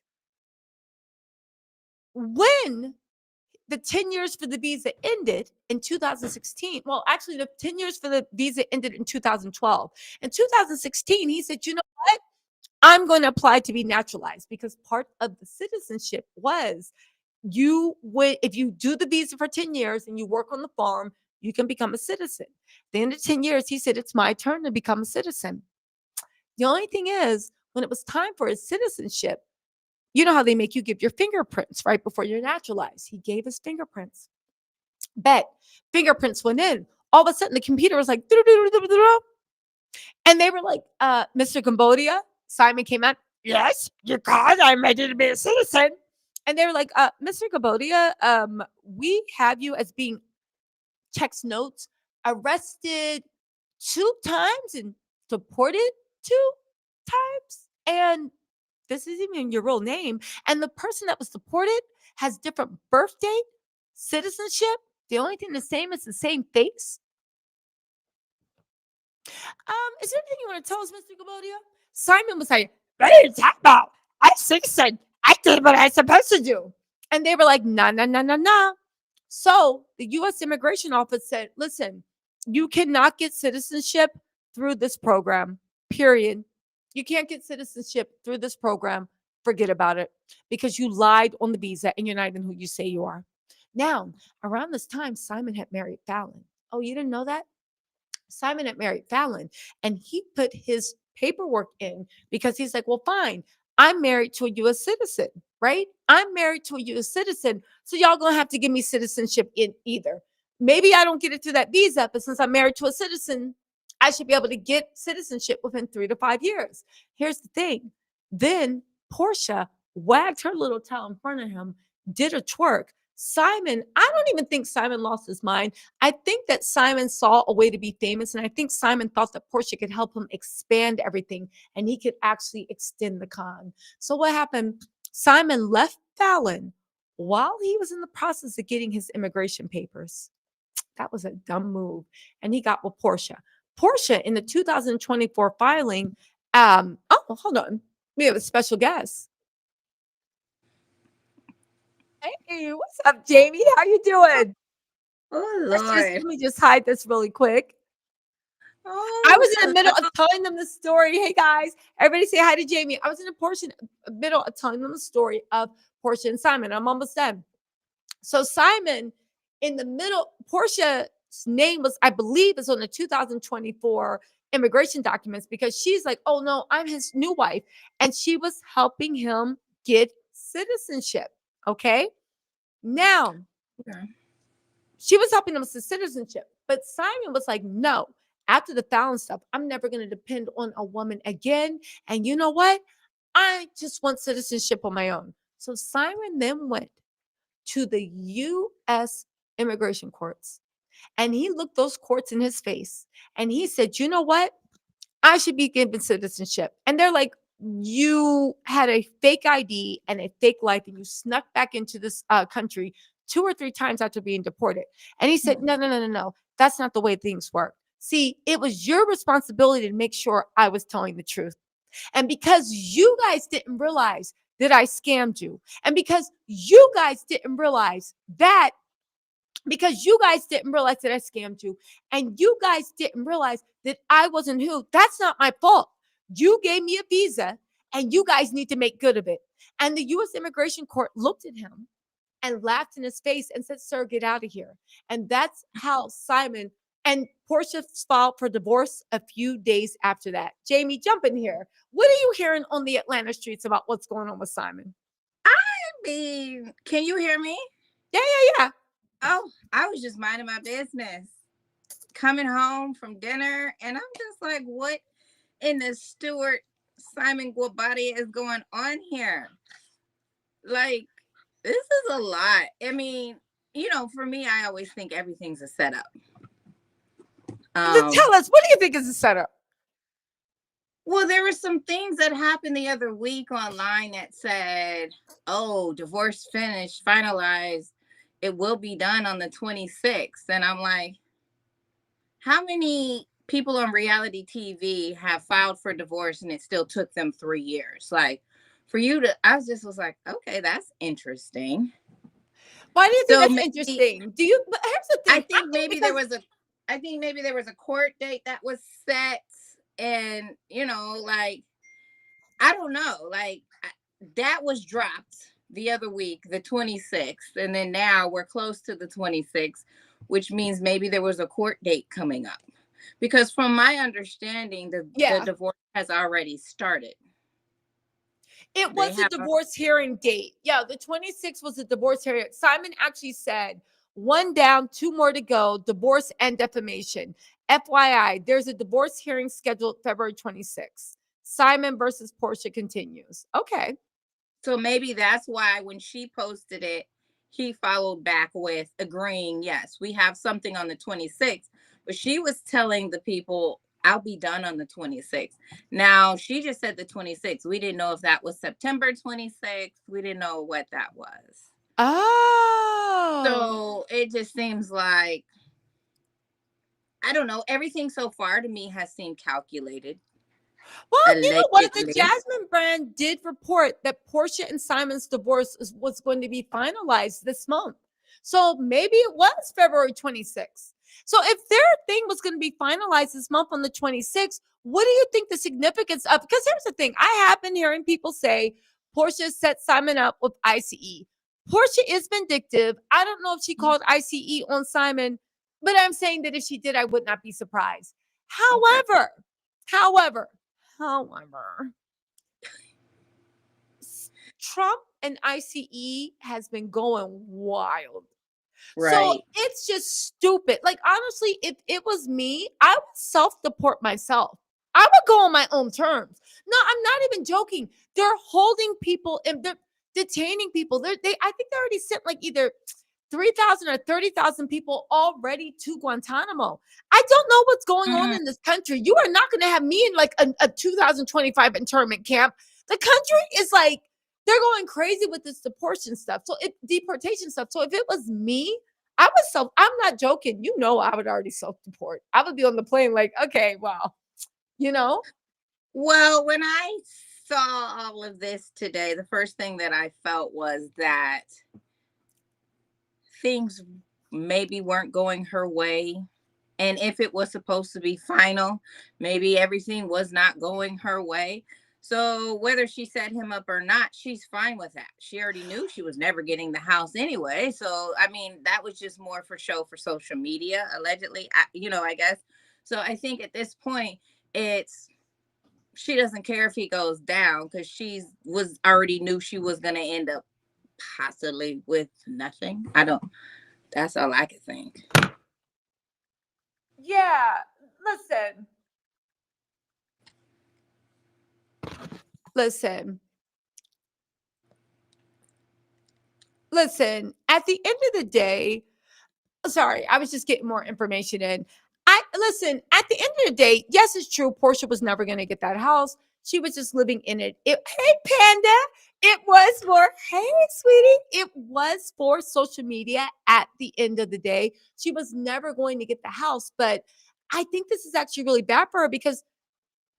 When the 10 years for the visa ended in 2016. Well, actually, the 10 years for the visa ended in 2012. In 2016, he said, you know what? I'm going to apply to be naturalized, because part of the citizenship was you would, if you do the visa for 10 years and you work on the farm, you can become a citizen. At the end of 10 years, he said, it's my turn to become a citizen. The only thing is, when it was time for his citizenship, you know how they make you give your fingerprints right before you're naturalized. He gave his fingerprints. Bet fingerprints went in. All of a sudden, the computer was like, and they were like, Mr. Cambodia, Simon came out. Yes, you called. I'm ready to be a citizen. And they were like, Mr. Cambodia, we have you as being, checks notes, arrested 2 times and deported 2 times. And this isn't even your real name. And the person that was deported has different birth date, citizenship. The only thing the same is the same face. Is there anything you want to tell us, Mr. Cambodia? Simon was like, what are you talking about? I'm citizen. I did what I'm supposed to do. And they were like, nah, nah, nah, nah, nah. So the U.S. Immigration Office said, listen, you cannot get citizenship through this program, period. You can't get citizenship through this program. Forget about it, because you lied on the visa and you're not even who you say you are. Now, around this time, Simon had married Fallon. Oh, you didn't know that? Simon had married Fallon, and he put his paperwork in because he's like, well, fine, I'm married to a U.S. citizen, right? I'm married to a U.S. citizen, so y'all gonna have to give me citizenship in either. Maybe I don't get it through that visa, but since I'm married to a citizen, I should be able to get citizenship within 3 to 5 years. Here's the thing. Then Porsha wagged her little tail in front of him, did a twerk. Simon, I don't even think Simon lost his mind. I think that Simon saw a way to be famous, and I think Simon thought that Porsha could help him expand everything and he could actually extend the con. So what happened? Simon left Fallon while he was in the process of getting his immigration papers. That was a dumb move. And he got with Porsha. Porsha in the 2024 filing, oh, hold on. We have a special guest. Hey, what's up, Jamie? How you doing? Oh Let Lord. me just hide this really quick. I Oh, was in the middle of telling them the story. Hey guys, everybody say hi to Jamie. I was in the middle of telling them the story of Porsha and Simon. I'm almost done. So Simon, in the middle, Porsha's name was, I believe, is on the 2024 immigration documents, because she's like, oh no, I'm his new wife. And she was helping him get citizenship. Okay. Now, okay. she was helping him with citizenship. But Simon was like, no, after the Fallon stuff, I'm never going to depend on a woman again. And you know what? I just want citizenship on my own. So Simon then went to the U.S. immigration courts, and he looked those courts in his face and he said, you know what? I should be given citizenship. And they're like, you had a fake ID and a fake life, and you snuck back into this country 2 or 3 times after being deported. And he said, no, no, no, no, no. That's not the way things work. See, it was your responsibility to make sure I was telling the truth. And because you guys didn't realize that I scammed you, and because you guys didn't realize that I scammed you, and you guys didn't realize that I wasn't who, that's not my fault. You gave me a visa, and you guys need to make good of it. And the U.S. Immigration Court looked at him and laughed in his face and said, sir, get out of here. And that's how Simon and Porsha filed for divorce a few days after that. Jamie, jump in here. What are you hearing on the Atlanta streets about what's going on with Simon? I mean, can you hear me? Yeah, yeah, yeah. Oh, I was just minding my business. Coming home from dinner, and I'm just like, what in the Stuart Simon Guabati is going on here? Like, this is a lot. I mean, for me, I always think everything's a setup. Tell us, what do you think is the setup? Well, there were some things that happened the other week online that said, oh, divorce finished, finalized. It will be done on the 26th. And I'm like, how many people on reality TV have filed for divorce and it still took them 3 years? Like, for you to, I was like, okay, that's interesting. Why do you think So that's maybe interesting? Do you? But here's the I thing. I think think maybe there because was a I think maybe there was a court date that was set, and like I don't know, like that was dropped the other week, the 26th, and then now we're close to the 26th, which means maybe there was a court date coming up. Because from my understanding, the yeah, divorce has already started. it They was a have divorce hearing date. Yeah, the 26th was a divorce hearing. Simon actually said, one down, two more to go, divorce and defamation. FYI, there's a divorce hearing scheduled February 26th. Simon versus Porsha continues. Okay. So maybe that's why when she posted it, he followed back with agreeing, yes, we have something on the 26th. But she was telling the people, I'll be done on the 26th. Now, she just said the 26th. We didn't know if that was September 26th. We didn't know what that was. Oh. So it just seems like, I don't know, everything so far to me has seemed calculated, Well, you know what? The allegedly. Jasmine brand did report that Porsha and Simon's divorce was going to be finalized this month. So maybe it was February 26th. So if their thing was going to be finalized this month on the 26th, what do you think the significance of? Because here's the thing, I have been hearing people say Porsha set Simon up with ICE. Porsha is vindictive. I don't know if she called ICE on Simon, but I'm saying that if she did, I would not be surprised. Okay. However, however, However, Trump and ICE has been going wild. So Right. it's just stupid. Like, honestly, if it was me, I would self deport myself. I would go on my own terms. No, I'm not even joking. They're holding people and they're detaining people. I think they already sent like either 3,000 or 30,000 people already to Guantanamo. I don't know what's going on Mm. in this country. You are not going to have me in like a 2025 internment camp. The country is like, they're going crazy with this deportation stuff. So if it was me, I'm not joking. You know, I would already self deport. I would be on the plane like, okay, wow, you know? Well, when I saw all of this today, the first thing that I felt was that things maybe weren't going her way. And if it was supposed to be final, maybe everything was not going her way. So whether she set him up or not, she's fine with that. She already knew she was never getting the house anyway. So I mean, that was just more for show for social media, allegedly. I guess. So I think at this point, it's she doesn't care if he goes down because she's was already knew she was gonna end up possibly with nothing. I don't. That's all I could think. Yeah. Listen, listen, listen. At the end of the day, sorry, I was just getting more information in. I listen, at the end of the day, yes, it's true. Portia was never going to get that house. She was just living in it. Hey, Panda, it was for, hey, sweetie, it was for social media at the end of the day. She was never going to get the house. But I think this is actually really bad for her because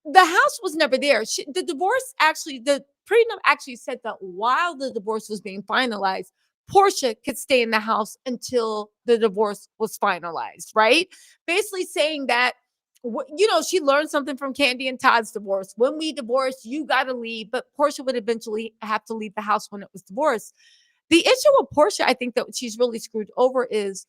the house was never there. The prenup actually said that while the divorce was being finalized, Portia could stay in the house until the divorce was finalized, right? Basically saying that, she learned something from Candy and Todd's divorce. When we divorce, you got to leave, but Portia would eventually have to leave the house when it was divorced. The issue with Portia, I think that she's really screwed over is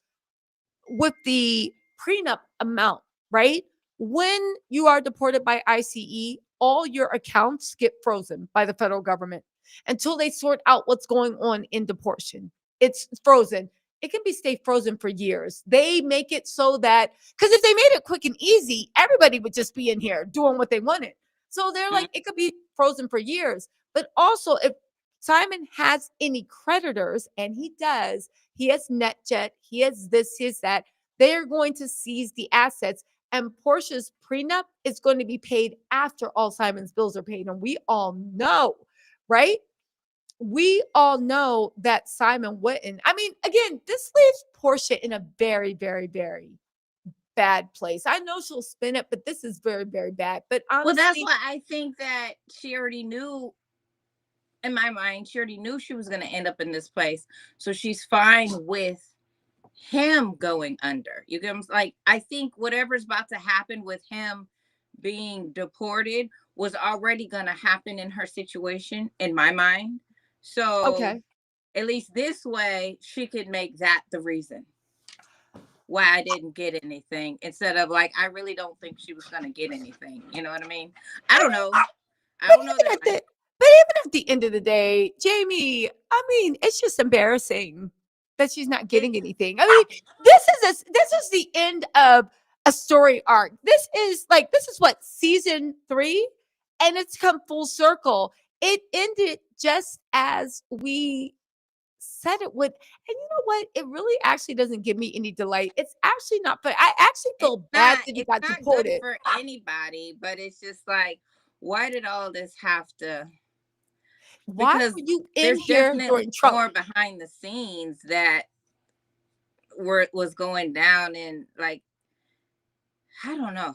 with the prenup amount, right? When you are deported by ICE, all your accounts get frozen by the federal government until they sort out what's going on in deportation. It's frozen. It can be stay frozen for years. They make it so that because if they made it quick and easy, everybody would just be in here doing what they wanted. So they're Mm. like, it could be frozen for years. But also, if Simon has any creditors, and he does, he has NetJet, he has this, he has that. They are going to seize the assets, and Portia's prenup is going to be paid after all Simon's bills are paid. And we all know, right? We all know that Simon Witten, I mean, again, this leaves Portia in a very, very, very bad place. I know she'll spin it, but this is very, very bad. But Well, that's honestly, why I think that she already knew. in my mind, she already knew she was going to end up in this place. So she's fine with him going under. You get like, I think whatever's about to happen with him being deported was already going to happen in her situation, in my mind. So Okay. at least this way, she could make that the reason why I didn't get anything, instead of like, I really don't think she was going to get anything. You know what I mean? I I don't mean, know. I but don't know even their at life. the end of the day, Jamie, I mean, it's just embarrassing that she's not It, getting anything. I mean, this is the end of a story arc. This is what, season 3, and it's come full circle. It ended just as we said it would. And you know what? It really actually doesn't give me any delight. It's actually not, but I actually feel bad that he it's got not good deported. for anybody, but it's just like, why did all this have to? Why Because were you in there's here definitely during Trump? more behind the scenes that was going down, and like, I don't know.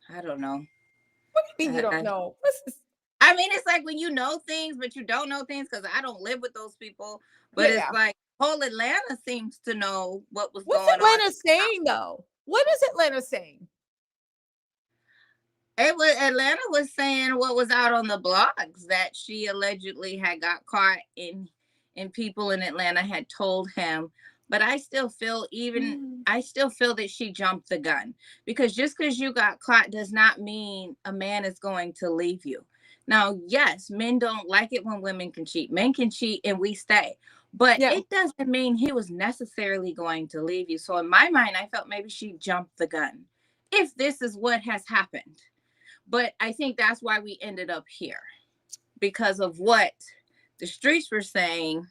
I don't know. What do you mean you don't Uh, know? I mean, it's like when you know things, but you don't know things, because I don't live with those people. Yeah, But it's yeah. like whole Atlanta seems to know what was What's going on. Atlanta saying though? What is Atlanta saying? It was Atlanta was saying what was out on the blogs, that she allegedly had got caught in, and people in Atlanta had told him. But I still feel, even Mm, I still feel that she jumped the gun, because just because you got caught does not mean a man is going to leave you. Now, yes, men don't like it when women can cheat. Men can cheat and we stay. But yeah, it doesn't mean he was necessarily going to leave you. So in my mind, I felt maybe she jumped the gun, if this is what has happened. But I think that's why we ended up here, because of what the streets were saying.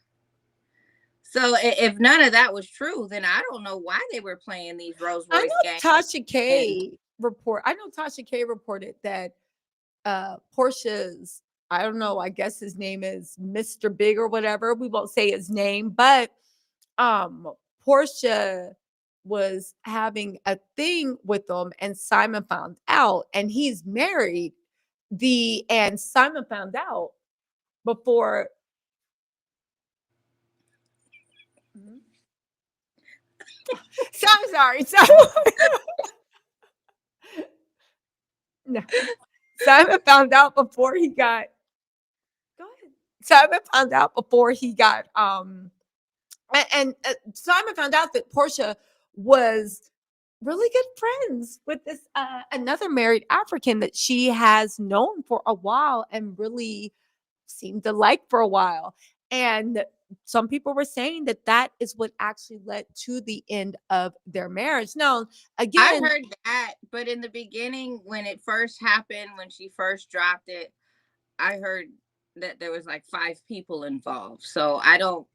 So if none of that was true, then I don't know why they were playing these Rolls I Royce games. know Tasha And K reported that Portia's, I don't know, I guess his name is Mr. Big or whatever. We won't say his name, but um Portia was having a thing with him and Simon found out and he's married. And Simon found out before. Mhm. So I'm sorry. So no. Simon found out before he got go ahead. Simon found out before he got Simon found out that Portia was really good friends with this another married African that she has known for a while and really seemed to like for a while. And some people were saying that that is what actually led to the end of their marriage. Now, I again, heard that, but in the beginning, when it first happened, when she first dropped it, I heard that there was like 5 people involved. So I don't,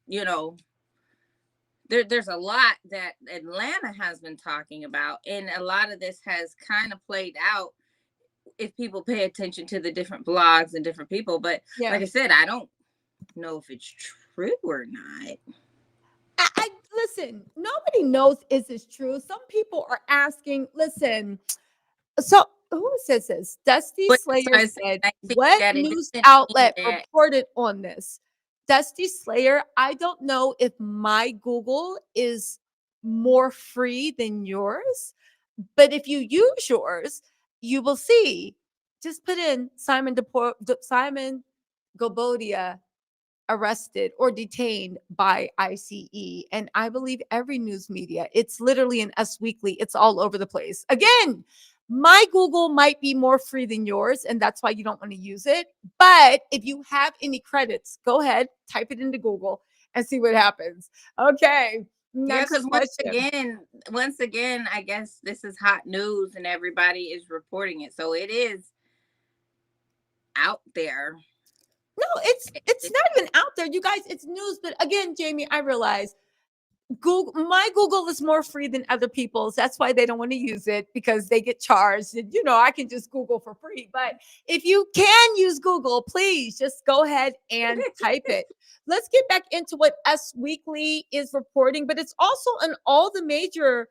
there's a lot that Atlanta has been talking about, and a lot of this has kind of played out if people pay attention to the different blogs and different people. But yeah, like I said, I don't know if it's true or not. I listen. Nobody knows is this true. Some people are asking. Listen, so who says this? Dusty But that's Slayer why I said, said, I think what that it news doesn't mean outlet that. reported on this? Dusty Slayer, I don't know if my Google is more free than yours, but if you use yours, you will see. Just put in Simon Gobodia arrested or detained by ICE. And I believe every news media, it's literally in Us Weekly, it's all over the place. Again, my Google might be more free than yours, and that's why you don't want to use it. But if you have any credits, go ahead, type it into Google and see what happens. Okay, Yeah, next because question. once again, I guess this is hot news and everybody is reporting it. So it is out there. No, it's It- not even out there, you guys. It's news, but again, Jamie, I realize my Google is more free than other people's. That's why they don't want to use it because they get charged. And, I can just Google for free. But if you can use Google, please just go ahead and type it. Let's get back into what Us Weekly is reporting, but it's also on all the major,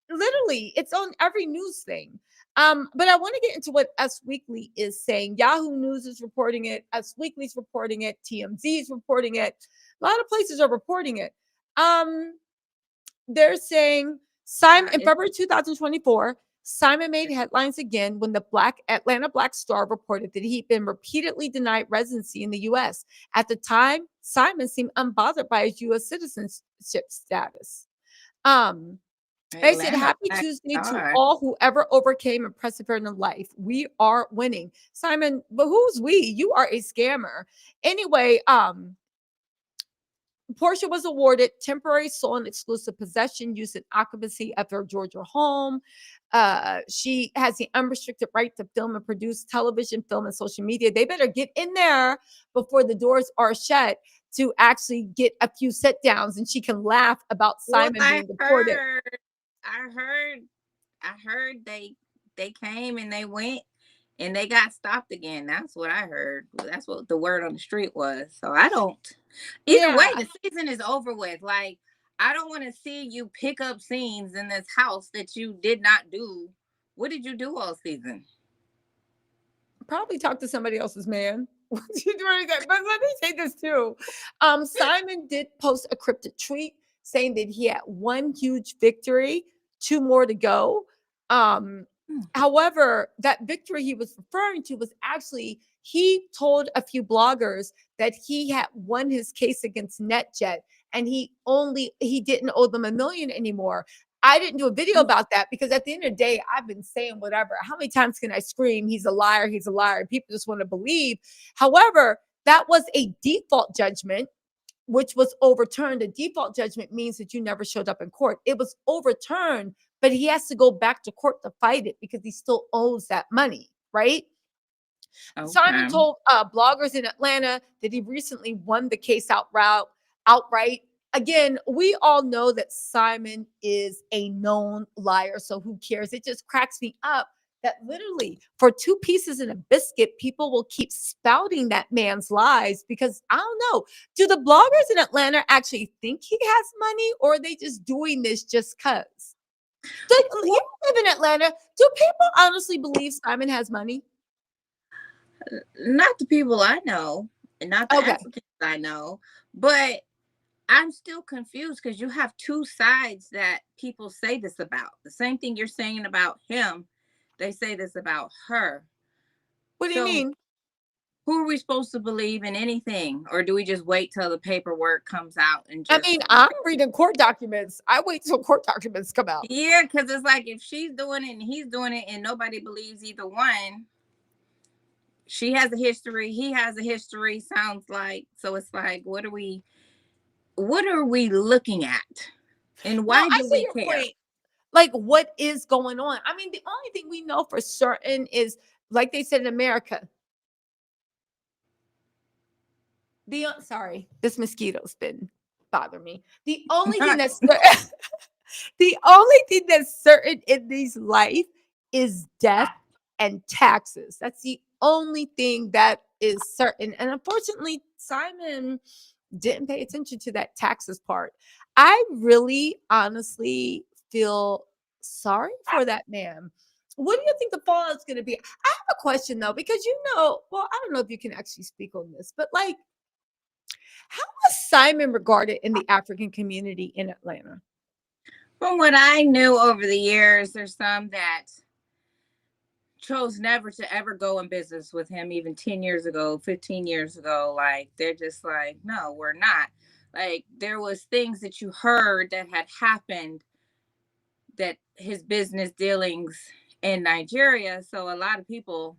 literally, it's on every news thing. But I want to get into what Us Weekly is saying. Yahoo News is reporting it. Us Weekly's reporting it. TMZ is reporting it. A lot of places are reporting it. They're saying Simon in February 2024, Simon made headlines again when the Atlanta Black Star reported that he'd been repeatedly denied residency in the U.S. At the time, Simon seemed unbothered by his U.S. citizenship status. They said, "Happy Tuesday to all whoever overcame impressive in life. We are winning." Simon, but who's we? You are a scammer. Anyway, Porsha was awarded temporary sole and exclusive possession, use, and occupancy of her Georgia home. She has the unrestricted right to film and produce television, film, and social media. They better get in there before the doors are shut to actually get a few sit downs, and she can laugh about Simon being deported. I heard they came and they went and they got stopped again. That's what I heard. That's what the word on the street was. So I don't. Either way, the season is over with. Like, I don't want to see you pick up scenes in this house that you did not do. What did you do all season? Probably talk to somebody else's man. What you doing? But let me say this too. Simon did post a cryptic tweet saying that he had one huge victory, two more to go. However, that victory he was referring to was actually he told a few bloggers that he had won his case against NetJet and he didn't owe them $1 million anymore. I didn't do a video about that because at the end of the day, I've been saying whatever. How many times can I scream, he's a liar, he's a liar? People just want to believe. However, that was a default judgment, which was overturned. A default judgment means that you never showed up in court. It was overturned, but he has to go back to court to fight it because he still owes that money, right? Okay. Simon told bloggers in Atlanta that he recently won the case outright. Again, we all know that Simon is a known liar, so who cares? It just cracks me up that literally for 2 pieces in a biscuit, people will keep spouting that man's lies because I don't know. Do the bloggers in Atlanta actually think he has money or are they just doing this just because? You live in Atlanta. Do people honestly believe Simon has money? Not the people I know, and not the Africans I know, but I'm still confused because you have 2 sides that people say this about. The same thing you're saying about him, they say this about her. What do you mean? Who are we supposed to believe in anything? Or do we just wait till the paperwork comes out and just... I mean, I'm reading court documents. I wait till court documents come out. Yeah, because it's like if she's doing it and he's doing it and nobody believes either one, she has a history, he has a history, sounds like. So it's like, what are we looking at? And why do we care? Point. Like, what is going on? I mean, the only thing we know for certain is, like they said in America, sorry, this mosquito's been bothering me. The only thing that's the only thing that's certain in these life is death and taxes. That's the only thing that is certain. And unfortunately, Simon didn't pay attention to that taxes part. I really honestly feel sorry for that man. What do you think the fallout is going to be? I have a question though, because well, I don't know if you can actually speak on this, but like, how was Simon regarded in the African community in Atlanta? From what I knew over the years, there's some that chose never to ever go in business with him, even 10 years ago, 15 years ago. Like, they're just like, no, we're not. Like, there was things that you heard that had happened, that his business dealings in Nigeria. So a lot of people,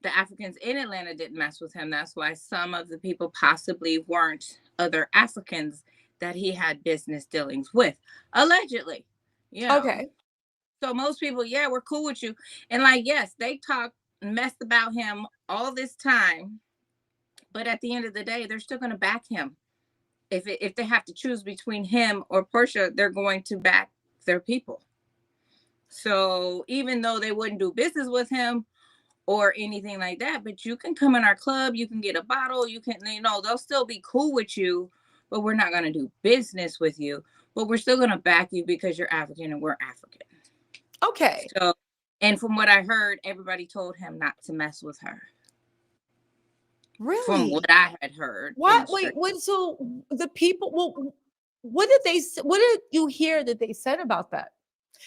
the Africans in Atlanta, didn't mess with him. That's why some of the people possibly weren't other Africans that he had business dealings with, allegedly. Okay. So most people, yeah, we're cool with you. And like, yes, they talk messed about him all this time. But at the end of the day, they're still going to back him. If they have to choose between him or Porsha, they're going to back their people. So even though they wouldn't do business with him or anything like that, but you can come in our club, you can get a bottle, they'll still be cool with you, but we're not going to do business with you. But we're still going to back you because you're African and we're African. Okay. So And from what I heard, everybody told him not to mess with her. From Really? what I had heard in What? the Wait, street. what? So the people, well, what did they, what did you hear that they said about that?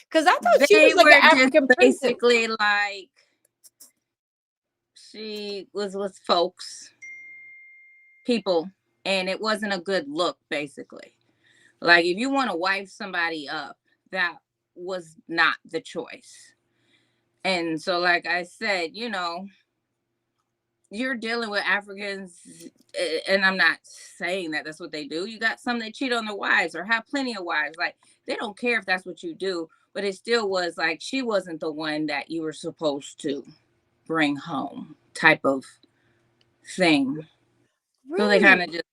Because I thought she They was like an were just African princess. basically like, she was with folks, people, and it wasn't a good look, basically. Like, if you want to wife somebody up, that was not the choice. And so, like I said, you're dealing with Africans, and I'm not saying that that's what they do. You got some that cheat on their wives or have plenty of wives. Like, they don't care if that's what you do, but it still was like she wasn't the one that you were supposed to bring home, type of thing. So they Really? kind of just,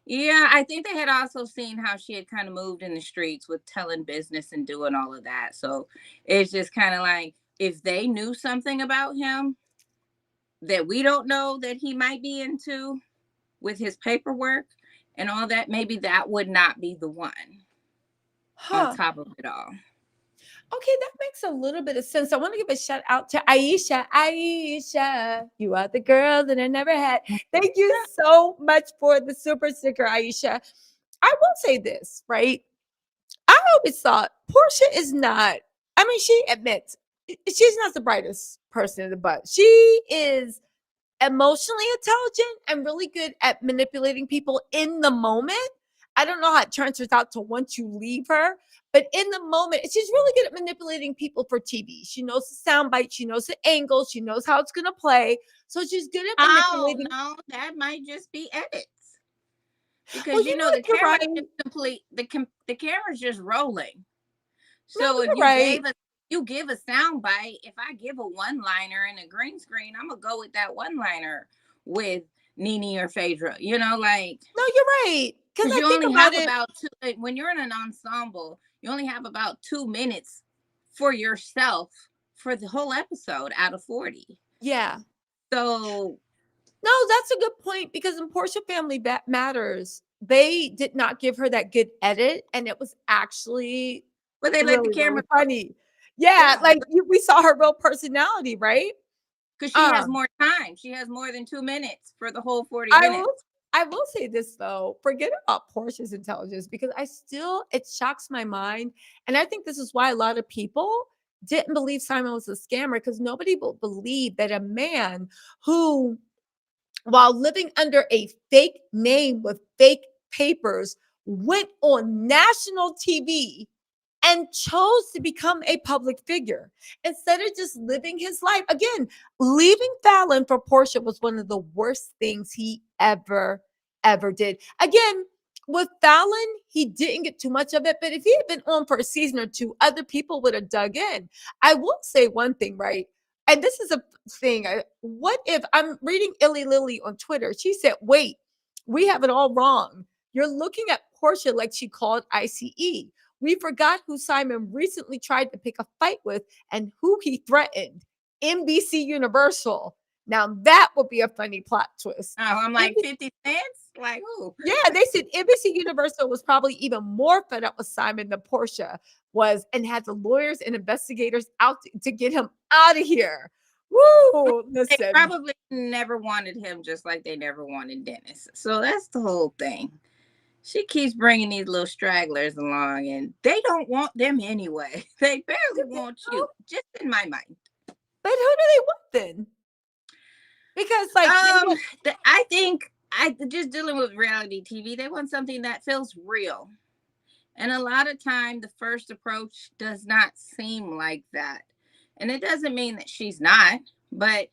yeah, I think they had also seen how she had kind of moved in the streets with telling business and doing all of that. So it's just kind of like, if they knew something about him that we don't know that he might be into with his paperwork and all that, maybe that would not be the one on Huh. top of it all. Okay, that makes a little bit of sense. I want to give a shout out to Aisha. Aisha, you are the girl that I never had. Thank you so much for the super sticker, Aisha. I will say this, right? I always thought Portia is not, I mean, she admits she's not the brightest person in the bunch. She is emotionally intelligent and really good at manipulating people in the moment. I don't know how it transfers out to once you leave her, but in the moment, she's really good at manipulating people for TV. She knows the sound bite, she knows the angles, she knows how it's going to play. So she's good at Oh manipulating. no, that might just be edits, Well, because you know the what? You're camera right. just complete the camera's just rolling. No, So if you're right. you give a sound bite, if I give a one liner in a green screen, I'm gonna go with that one liner with Nene or Phaedra. Like, No, you're right. Because because I you think only about have it. about two. When you're in an ensemble, you only have about 2 minutes for yourself for the whole episode out of 40. Yeah. So, No, that's a good point because in Portia Family Matters, they did not give her that good edit, and it was actually but they let the really, camera really go. funny. Yeah, Yeah, like we saw her real personality, right? because she has Um, more time. She has more than 2 minutes for the whole 40 I minutes. will, I will say this though, forget about Portia's intelligence because it shocks my mind, and I think this is why a lot of people didn't believe Simon was a scammer because nobody will believe that a man who while living under a fake name with fake papers, went on national TV and chose to become a public figure instead of just living his life. Again, leaving Fallon for Portia was one of the worst things he ever did. Again, with Fallon, he didn't get too much of it, but if he had been on for a season or two, other people would have dug in. I will say one thing, right? And this is a thing. What if I'm reading Illy Lily on Twitter? She said, wait, we have it all wrong. You're looking at Portia like she called ICE. We forgot who Simon recently tried to pick a fight with and who he threatened. NBC Universal. Now that would be a funny plot twist. Oh, I'm like, NBC 50 cents? Like, who? yeah, they said NBC Universal was probably even more fed up with Simon than Portia was and had the lawyers and investigators out to get him out of here. Woo! They Listen, probably never wanted him, just like they never wanted Dennis. So that's the whole thing. She keeps bringing these little stragglers along, and they don't want them anyway. They barely want you, just in my mind. but who do they want then? Because like they Um, get I think I just dealing with reality TV. They want something that feels real, and a lot of time the first approach does not seem like that. And it doesn't mean that she's not, but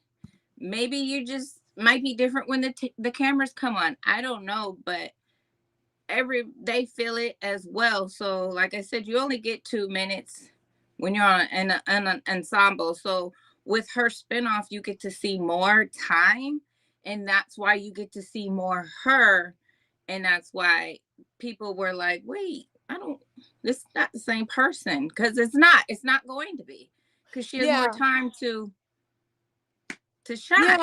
maybe you just might be different when the cameras come on. I don't know, but they feel it as well. So like I said, you only get 2 minutes when you're on an ensemble. So with her spinoff, you get to see more time, and that's why you get to see more her, and that's why people were like, wait, I don't, this is not the same person, because it's not going to be, because she has more yeah, time to yeah. shine.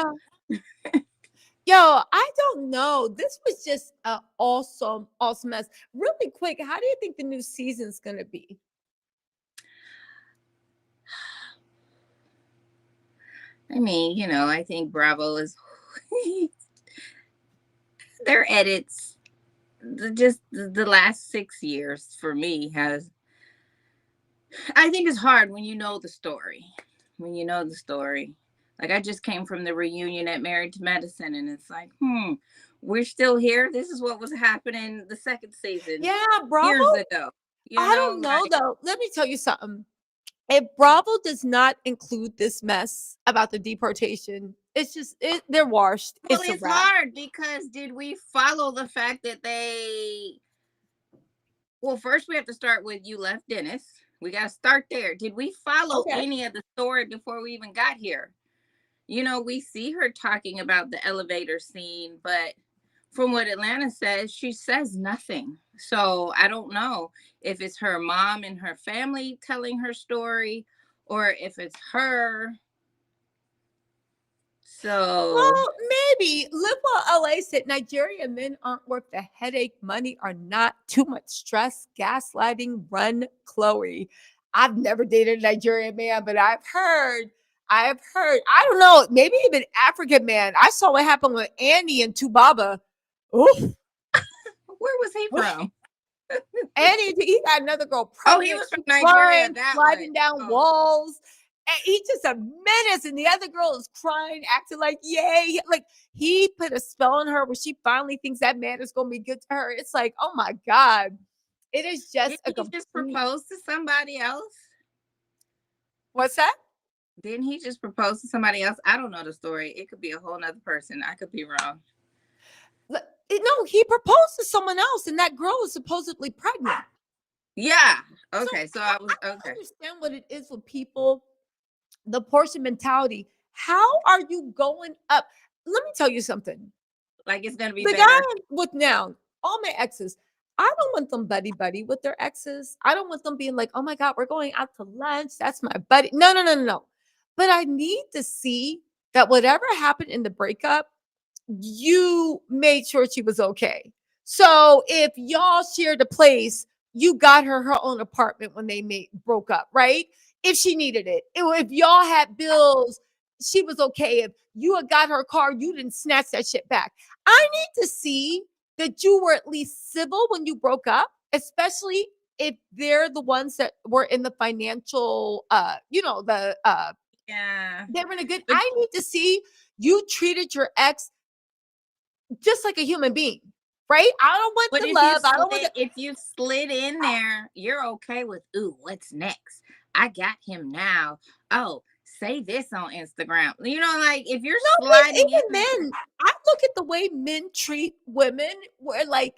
Yo, I don't know. This was just an awesome, awesome mess. Really quick, how do you think the new season's gonna be? I mean, I think Bravo is their edits. Just the last 6 years for me has. I think it's hard when you know the story. When you know the story. Like, I just came from the reunion at Married to Medicine, and it's like, we're still here. This is what was happening the second season Yeah, Bravo. years ago. I don't know Like, though. Let me tell you something. If Bravo does not include this mess about the deportation, it's just they're washed. well, It's a it's wrap. hard because did we follow the fact that well, first we have to start with you left Dennis. We got to start there. Did we follow Okay. any of the story before we even got here? We see her talking about the elevator scene, but from what Atlanta says, she says nothing. So I don't know if it's her mom and her family telling her story or if it's her. So, Well, maybe. Look what LA said. Nigerian men aren't worth the headache. Money are not too much stress. Gaslighting. Run, Chloe. I've never dated a Nigerian man, but I've heard. I don't know. Maybe even African man. I saw what happened with Annie and Tubaba. Oof. where was he from? And he got another girl Oh, he pregnant. was from She's Nigeria, crying, that one. sliding down Oh, walls. And he's just a menace. And the other girl is crying, acting like, yay. Like he put a spell on her where she finally thinks that man is going to be good to her. It's like, oh my God. It is just did a he just complete. propose to somebody else? What's that? Didn't he just propose to somebody else? I don't know the story. It could be a whole nother person. I could be wrong. No, he proposed to someone else, and that girl was supposedly pregnant. Yeah. So Okay. So I I was don't okay. understand what it is with people, the Porsche mentality. How are you going up? Let me tell you something. Like it's gonna be The guy better. with now, all my exes, I don't want them buddy buddy with their exes. I don't want them being like, oh my God, we're going out to lunch. That's my buddy. No, no, no, no, no. But I need to see that whatever happened in the breakup, you made sure she was okay. So if y'all shared a place, you got her own apartment when they broke up, right? If she needed it. If y'all had bills, she was okay. If you had got her a car, you didn't snatch that shit back. I need to see that you were at least civil when you broke up, especially if they're the ones that were in the financial Yeah. they were in a good. But I need to see you treated your ex just like a human being, right? I don't want but the love. I don't want the. if you slid in there, you're okay with ooh, what's next? I got him now. Oh, say this on Instagram. Like if you're No, but sliding in even there, then, I look at the way men treat women. Where like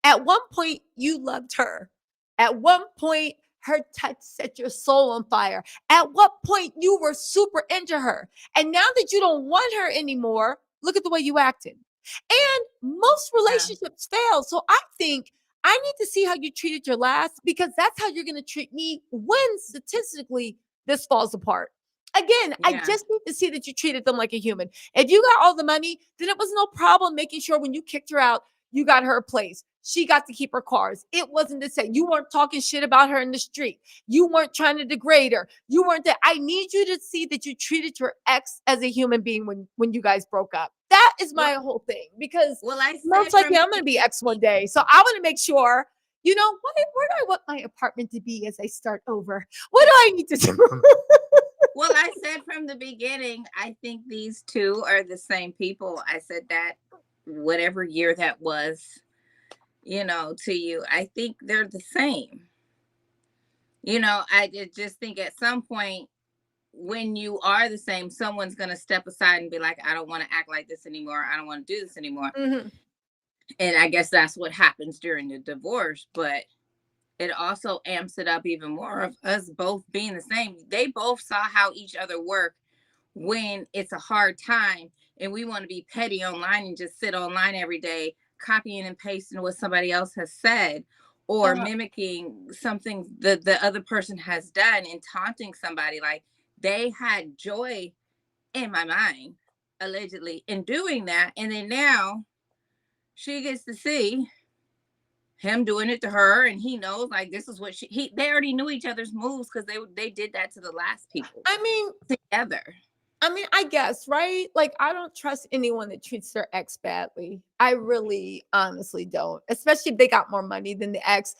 at one point you loved her. At one point, her touch set your soul on fire. At what point you were super into her. And now that you don't want her anymore, look at the way you acted. And most yeah, relationships fail. So I think I need to see how you treated your last because that's how you're going to treat me when statistically this falls apart. Again, I yeah, just need to see that you treated them like a human. If you got all the money, then it was no problem making sure when you kicked her out, you got her a place. She got to keep her cars. It wasn't to say you weren't talking shit about her in the street. You weren't trying to degrade her. You weren't that. I need you to see that you treated your ex as a human being when you guys broke up. That is well, my whole thing because I most said likely from I'm going to be ex one day. So I want to make sure, where do I want my apartment to be as I start over? What do I need to do? I said from the beginning, I think these two are the same people. I said that whatever year that was, to you, I think they're the same. I just think at some point when you are the same, someone's going to step aside and be like, I don't want to act like this anymore. I don't want to do this anymore. Mhm. And I guess that's what happens during the divorce. But it also amps it up even more of us both being the same. They both saw how each other work when it's a hard time and we want to be petty online and just sit online every day copying and pasting what somebody else has said or Uh, mimicking something the other person has done and taunting somebody. Like they had joy in my mind allegedly in doing that, and then now she gets to see him doing it to her, and he knows like this is what they already knew each other's moves because they did that to the last people I mean, together. I mean, I guess, right? Like, I don't trust anyone that treats their ex badly. I really honestly don't, especially if they got more money than the ex.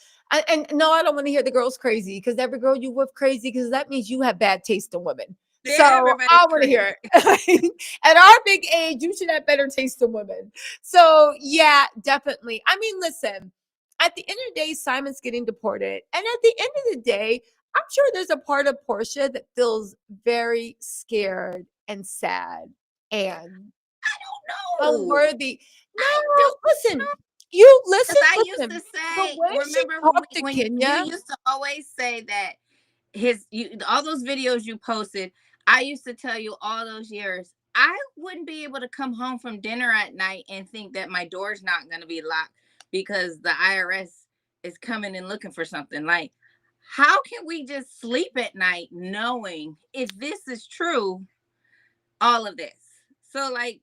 And no, I don't want to hear the girl's crazy because every girl you with crazy because that means you have bad taste in women. So Yeah, everybody's I want to crazy. hear it. At our big age, you should have better taste in women. So yeah, definitely. I mean, listen, at the end of the day, Simon's getting deported. And at the end of the day, I'm sure there's a part of Porsha that feels very scared and sad and I don't know. unworthy. I don't No, listen, you because listen, I used to listen. The say, way she remember talked to when you Kenya, used to always say that all those videos you posted, I used to tell you all those years, I wouldn't be able to come home from dinner at night and think that my door's not going to be locked because the IRS is coming and looking for something. Like, how can we just sleep at night knowing if this is true, all of this? So, like,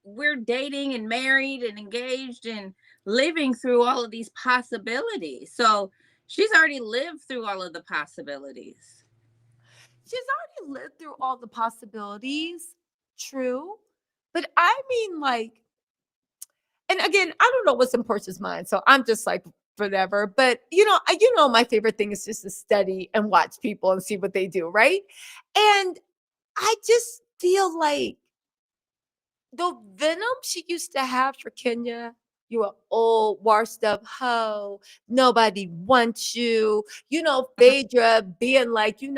we're dating and married and engaged and living through all of these possibilities. So, she's already lived through all of the possibilities. she's already lived through all the possibilities. True. But I mean, like, and again, I don't know what's in Portia's mind. So I'm just like, whatever. But my favorite thing is just to study and watch people and see what they do, right? And I just feel like the venom she used to have for Kenya, you are old, washed up hoe. Nobody wants you. Phaedra being like, you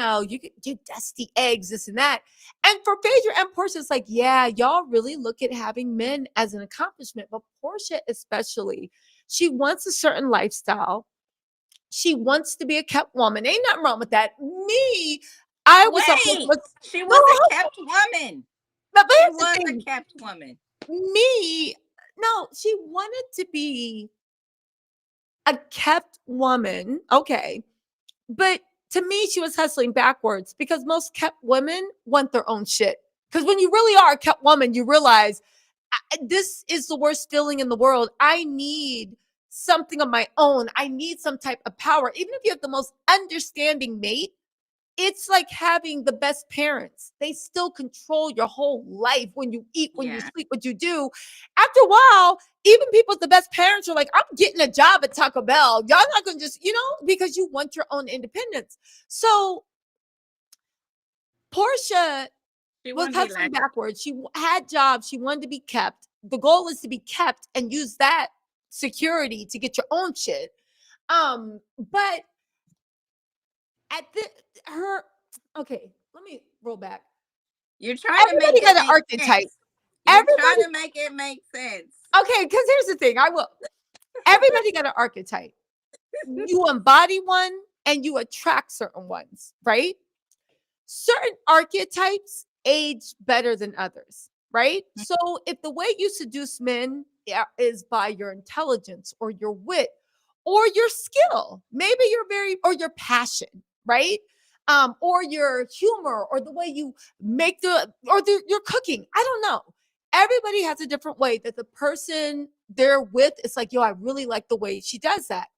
dusty eggs, this and that. And for Phaedra and Portia, it's like, yeah, y'all really look at having men as an accomplishment. But Portia, especially, she wants a certain lifestyle. She wants to be a kept woman. Ain't nothing wrong with that. Me, I was always Wait, she no, was a kept woman. but She here's the was a thing. kept woman. Me, no, she wanted to be a kept woman. Okay. But to me, she was hustling backwards because most kept women want their own shit. Because when you really are a kept woman, you realize this is the worst feeling in the world. I need something of my own. I need some type of power. Even if you have the most understanding mate, it's like having the best parents. They still control your whole life when you eat, when you Yeah. sleep, what you do. After a while, even people with the best parents are like, I'm getting a job at Taco Bell. Y'all not going to just, because you want your own independence. So Portia She was wanted to be hustling like, backwards. She had jobs. She wanted to be kept. The goal is to be kept and use that security to get your own shit. But at her, okay, let me roll back. you're trying to make Everybody it got an make archetype. sense. You're trying Everybody, to make it make sense. okay, because here's the thing. Everybody got an archetype. You embody one and you attract certain ones, right? Certain archetypes age better than others, right? So if the way you seduce men is by your intelligence or your wit or your skill, maybe or your passion, right? Or your humor or the way you make your cooking. I don't know. Everybody has a different way that the person they're with is like, yo, I really like the way she does that.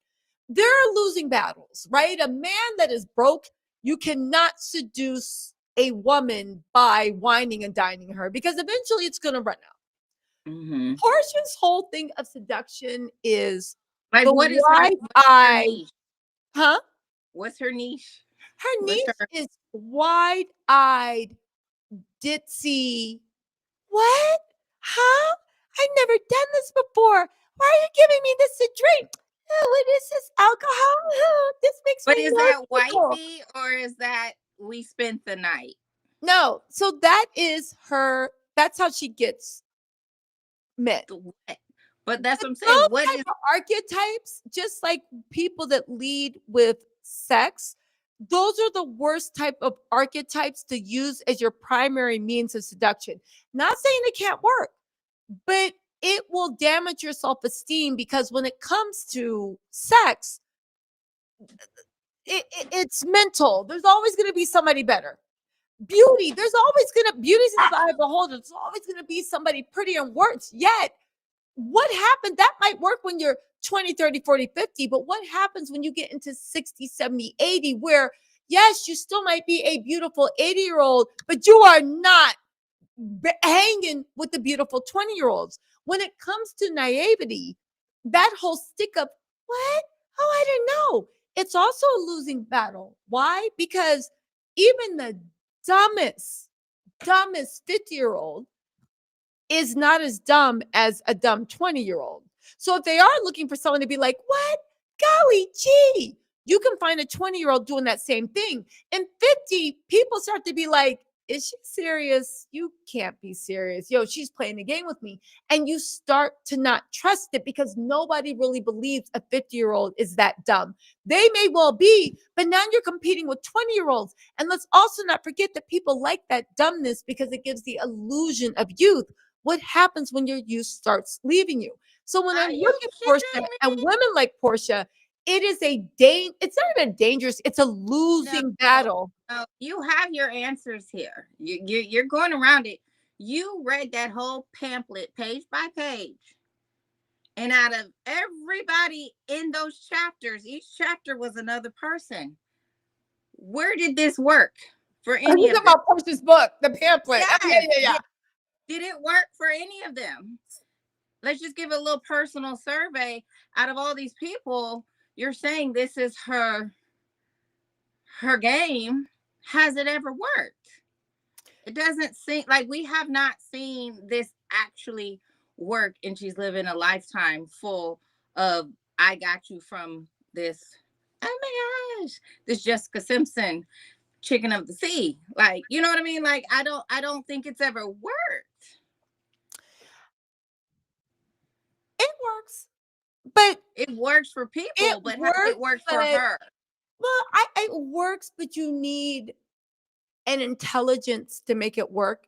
They're losing battles, right? A man that is broke, you cannot seduce a woman by whining and dining her because eventually it's going to run out. Mm-hmm. Portia's whole thing of seduction is Like, the what's her wide-eyed, niche? huh? What's her niche? Her What's niche her? is wide-eyed, ditzy. What? Huh? I've never done this before. Why are you giving me this to drink? Oh, what is this alcohol? Oh, this makes But me is more that tickle. wifey or is that we spent the night? No, so that is her. That's how she gets men. What? But that's But what I'm saying. those What type is? of archetypes, just like people that lead with sex, those are the worst type of archetypes to use as your primary means of seduction. Not saying it can't work, but it will damage your self-esteem because when it comes to sex, it's mental. There's always going to be somebody better. Beauty's in the eye of the beholder. There's always going to be somebody prettier and worse. Yet, what happened? That might work when you're 20, 30, 40, 50, but what happens when you get into 60, 70, 80, where yes, you still might be a beautiful 80-year-old, but you are not hanging with the beautiful 20-year-olds. When it comes to naivety, that whole stick up, what? Oh, I don't know. It's also a losing battle. Why? Because even the dumbest 50-year-old is not as dumb as a dumb 20-year-old. So if they are looking for someone to be like, what? Golly gee, you can find a 20-year-old doing that same thing. And 50, people start to be like, is she serious? You can't be serious. Yo, she's playing a game with me. And you start to not trust it because nobody really believes a 50-year-old is that dumb. They may well be, but now you're competing with 20-year-olds. And let's also not forget that people like that dumbness because it gives the illusion of youth. What happens when your youth starts leaving you? So when I Are you look at Porsha kidding and me? women like Porsha, it is it's not even dangerous, it's a No, losing battle. no, you have your answers here. You're going around it. You read that whole pamphlet page by page. And out of everybody in those chapters, each chapter was another person. Where did this work for I'm any talking of them? about Porsha's book, the pamphlet. Oh, yeah, Yes. yeah, yeah. Did it work for any of them? Let's just give a little personal survey. Out of all these people, you're saying this is her game. Has it ever worked? It doesn't seem like we have not seen this actually work, and she's living a lifetime full of I got you from this. Oh my gosh, this Jessica Simpson chicken of the sea. Like, you know what I mean? Like, I don't think it's ever worked. It works, but It works for it people, but has it works, worked for but her? well, it works, but you need an intelligence to make it work,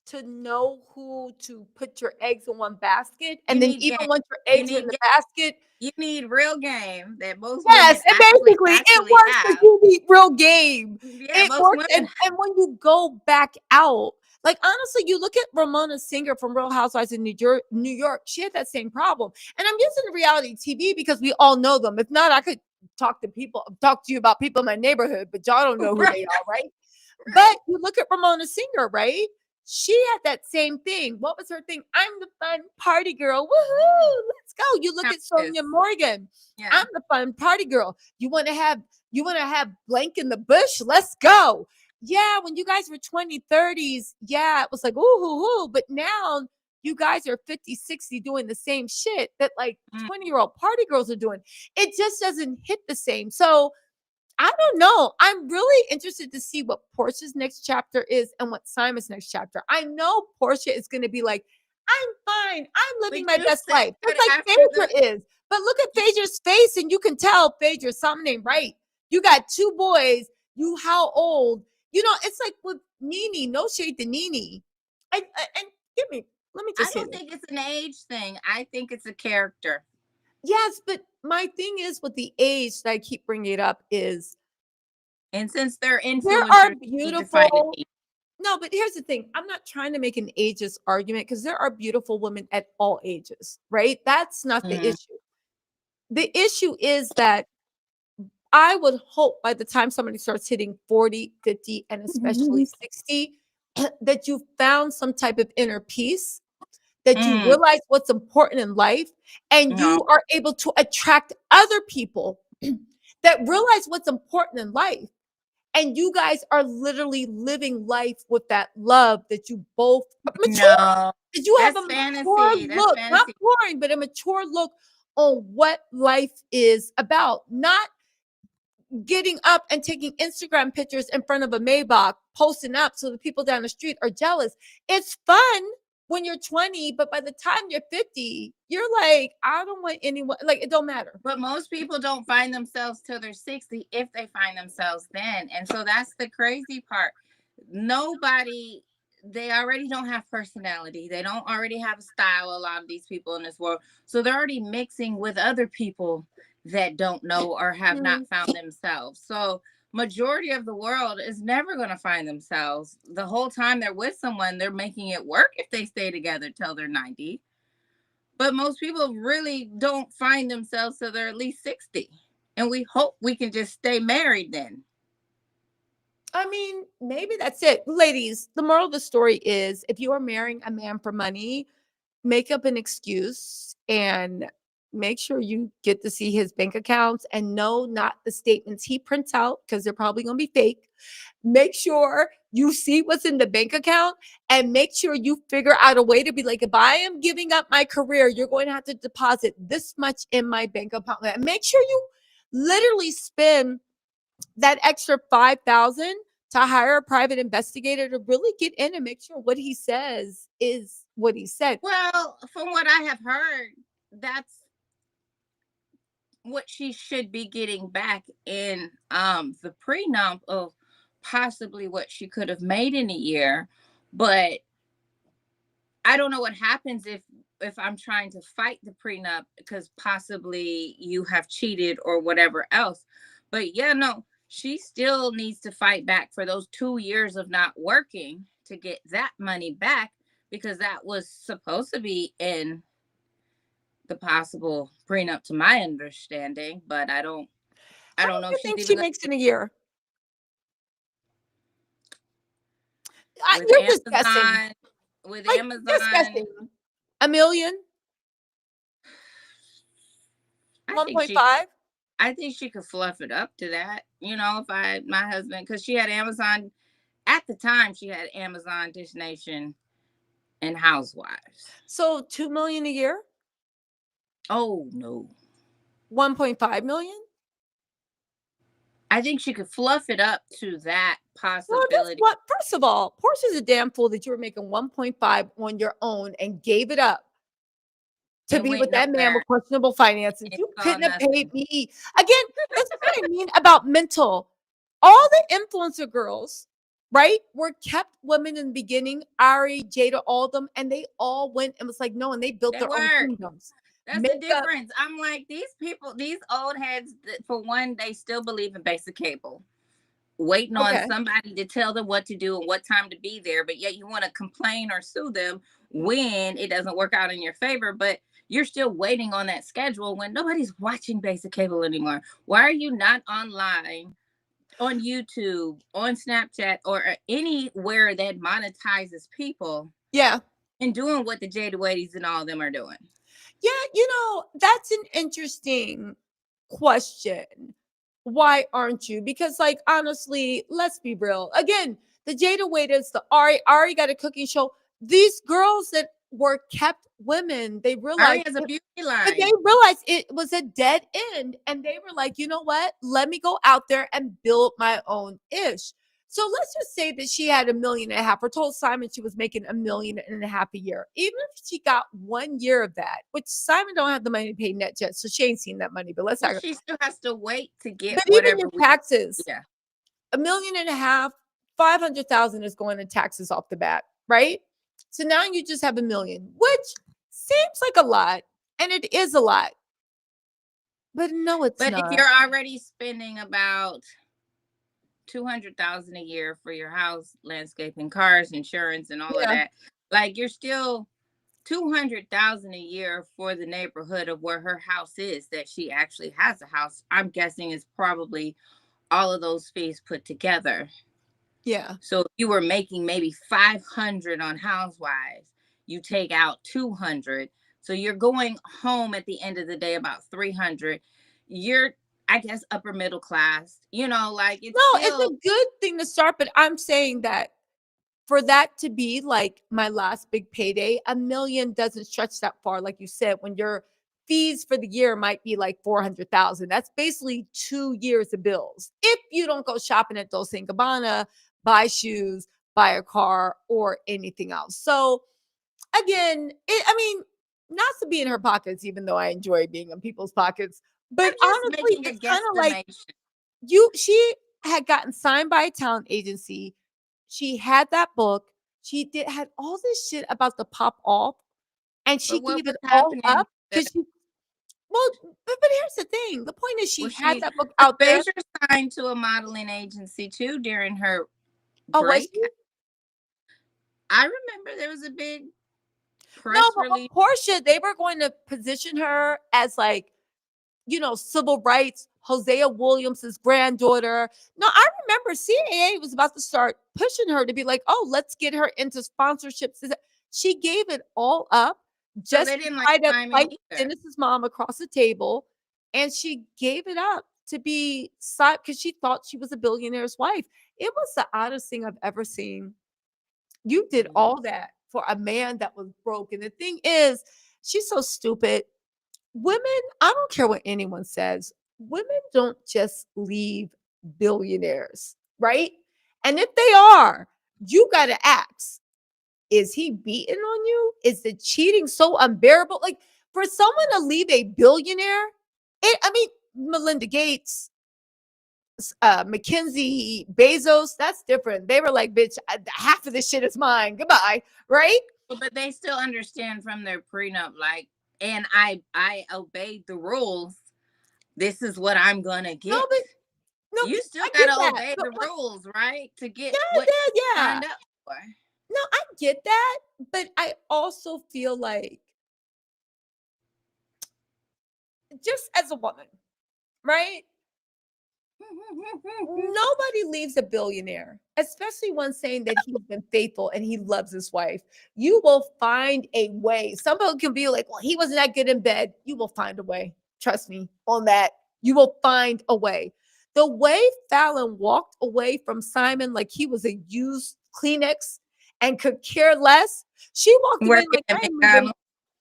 to know who to put your eggs in one basket. You And then need even game. once your You eggs are in need the game. basket, You need real game that most women yes, and actually basically it naturally works, but have. you need real game. Yeah, It most works, women. and when you go back out, like honestly, you look at Ramona Singer from Real Housewives in New York. She had that same problem, and I'm using reality TV because we all know them. If not, I could talk to you about people in my neighborhood, but y'all don't know who Right, they are, right? But right. you look at Ramona Singer, right? She had that same thing. What was her thing? I'm the fun party girl. Woohoo! Let's go. You look at Countess. Sonia Morgan. Yeah. I'm the fun party girl. You want to have blank in the bush? Let's go. Yeah, when you guys were 20, 30s, yeah, it was like, ooh, hoo, hoo. But now you guys are 50, 60 doing the same shit that like Mm. 20-year-old party girls are doing. It just doesn't hit the same. So I don't know. I'm really interested to see what Portia's next chapter is and what Simon's next chapter. I know Porsha is going to be like, I'm fine. I'm living But my you best life. said Just like after Phaedra the is. But look at you, Phaedra's face and you can tell Phaedra something ain't right. You got two boys. You how old? You know, it's like with Nene, no shade to Nene. And let me I just say don't this. think it's an age thing. I think it's a character. Yes, but my thing is with the age that I keep bringing it up is And since they're there are influencers, they need to find a beautiful. niche. No, but here's the thing. I'm not trying to make an ageist argument because there are beautiful women at all ages, right? That's not the Mm, issue. The issue is that I would hope by the time somebody starts hitting 40, 50, and especially 60, that you found some type of inner peace, that you mm, realize what's important in life, and no, you are able to attract other people that realize what's important in life. And you guys are literally living life with that love that you both mature. no. That you have a That's mature fantasy. That's look, not fantasy. boring, but a mature look on what life is about. Not getting up and taking Instagram pictures in front of a Maybach, posting up so the people down the street are jealous. It's fun when you're 20, but by the time you're 50, you're like, I don't want anyone, like, it don't matter. But most people don't find themselves till they're 60 if they find themselves then. And so that's the crazy part. Nobody, they already don't have personality. They don't already have a style, a lot of these people in this world. So they're already mixing with other people that don't know or have Mm. not found themselves. So majority of the world is never going to find themselves. The whole time they're with someone, they're making it work if they stay together till they're 90. But most people really don't find themselves till they're at least 60. And we hope we can just stay married then. I mean, maybe that's it. Ladies, the moral of the story is if you are marrying a man for money, make up an excuse and make sure you get to see his bank accounts and no, not the statements he prints out because they're probably going to be fake. Make sure you see what's in the bank account and make sure you figure out a way to be like, if I am giving up my career, you're going to have to deposit this much in my bank account. And make sure you literally spend that extra 5,000 to hire a private investigator to really get in and make sure what he says is what he said. Well, from what I have heard, that's what she should be getting back in the prenup of possibly what she could have made in a year. But I don't know what happens if I'm trying to fight the prenup because possibly you have cheated or whatever else. But yeah, no, she still needs to fight back for those 2 years of not working to get that money back because that was supposed to be in the possible prenup to my understanding, but I How don't much know do if you she's think even she going makes in a year? with You're just guessing. Amazon. With Like, just Amazon, guessing. A million? I think she 1.5? I think she could fluff it up to that. You know, if I my husband, because she had Amazon at the time, she had Amazon, Dish Nation, and Housewives. So 2 million a year? Oh no, 1.5 million? I think she could fluff it up to that Well, that's possibility what, first of all, Portia's a damn fool that you were making 1.5 on your own and gave it up to and be went with that man nowhere with questionable finances. and You saw couldn't have nothing. paid me. Again, this is what I mean about mental. All the influencer girls, right, were kept women in the beginning, Ari, Jada, all of them, and they all went and was like, no, and they built They their own were. kingdoms. That's the Makeup. difference. I'm like, these people, these old heads, for one, they still believe in basic cable, waiting on Okay. somebody to tell them what to do and what time to be there. But yet you want to complain or sue them when it doesn't work out in your favor. But you're still waiting on that schedule when nobody's watching basic cable anymore. Why are you not online on YouTube, on Snapchat, or anywhere that monetizes people Yeah. and doing what the Jada Wadys and all of them are doing? Yeah, that's an interesting question. Why aren't you? Because, like, honestly, let's be real. Again, the Jada Waiters, the Ari got a cooking show. These girls that were kept women, they Ari realized has a beauty but they line. realized it was a dead end. And they were like, you know what? Let me go out there and build my own ish. So let's just say that she had 1.5 million, or told Simon she was making 1.5 million a year. Even if she got 1 year of that, which Simon don't have the money to pay NetJet, so she ain't seen that money. But let's Well, talk. she still has to wait to get But even your whatever we. taxes, Yeah, 1.5 million, 500,000 is going to taxes off the bat, right? So now you just have 1 million, which seems like a lot, and it is a lot. But no, it's but if not. you're already spending about 200,000 a year for your house, landscaping, cars, insurance, and all of Yeah. that, like you're still 200,000 a year for the neighborhood of where her house is. That she actually has a house. I'm guessing is probably all of those fees put together. Yeah. So if you were making maybe 500 on Housewives, you take out 200. So you're going home at the end of the day about 300. You're, I guess, upper middle class. You know, like No, it's it's still. a good thing to start, but I'm saying that for that to be like my last big payday, 1 million doesn't stretch that far. Like you said, when your fees for the year might be like 400,000, that's basically 2 years of bills. If you don't go shopping at Dolce and Gabbana, buy shoes, buy a car, or anything else. So again, I mean, not to be in her pockets, even though I enjoy being in people's pockets. I'm But just honestly, making a it's kind of like guesstimation. she had gotten signed by a talent agency. She had that book. She had all this shit about the pop off, and she But what gave was it all happening? up because she. Well, but here's the thing. The point is, she Was had she? that book Was out there. Phaedra signed to a modeling agency too during her Oh, was break? she? I remember there was a big No, press but with release. Portia, they were going to position her as like civil rights Hosea Williams' granddaughter. No, I remember CAA was about to start pushing her to be like, oh, let's get her into sponsorships. She gave it all up So just they to didn't like try to Simon fight either. Dennis's mom across the table. And she gave it up to be because she thought she was a billionaire's wife. It was the oddest thing I've ever seen. You did all that for a man that was broke. And the thing is, she's so stupid. Women, I don't care what anyone says, women don't just leave billionaires, right? And if they are, you got to ask, is he beating on you? Is the cheating so unbearable? Like for someone to leave a billionaire, I mean, Melinda Gates, Mackenzie Bezos, that's different. They were like, bitch, half of this shit is mine. Goodbye. Right? But they still understand from their prenup, like, and I obeyed the rules. This is what I'm gonna No, get. but no, You still I get gotta that. obey But the rules, right? To get what yeah, you yeah. signed up for. No, I get that. But I also feel like, just as a woman, right? Nobody leaves a billionaire, especially one saying that he's been faithful and he loves his wife. You will find a way. Some people can be like, well, he wasn't that good in bed. You will find a way. Trust me on that. You will find a way. The way Fallon walked away from Simon like he was a used Kleenex and could care less, she walked away Working like, at I ain't moving.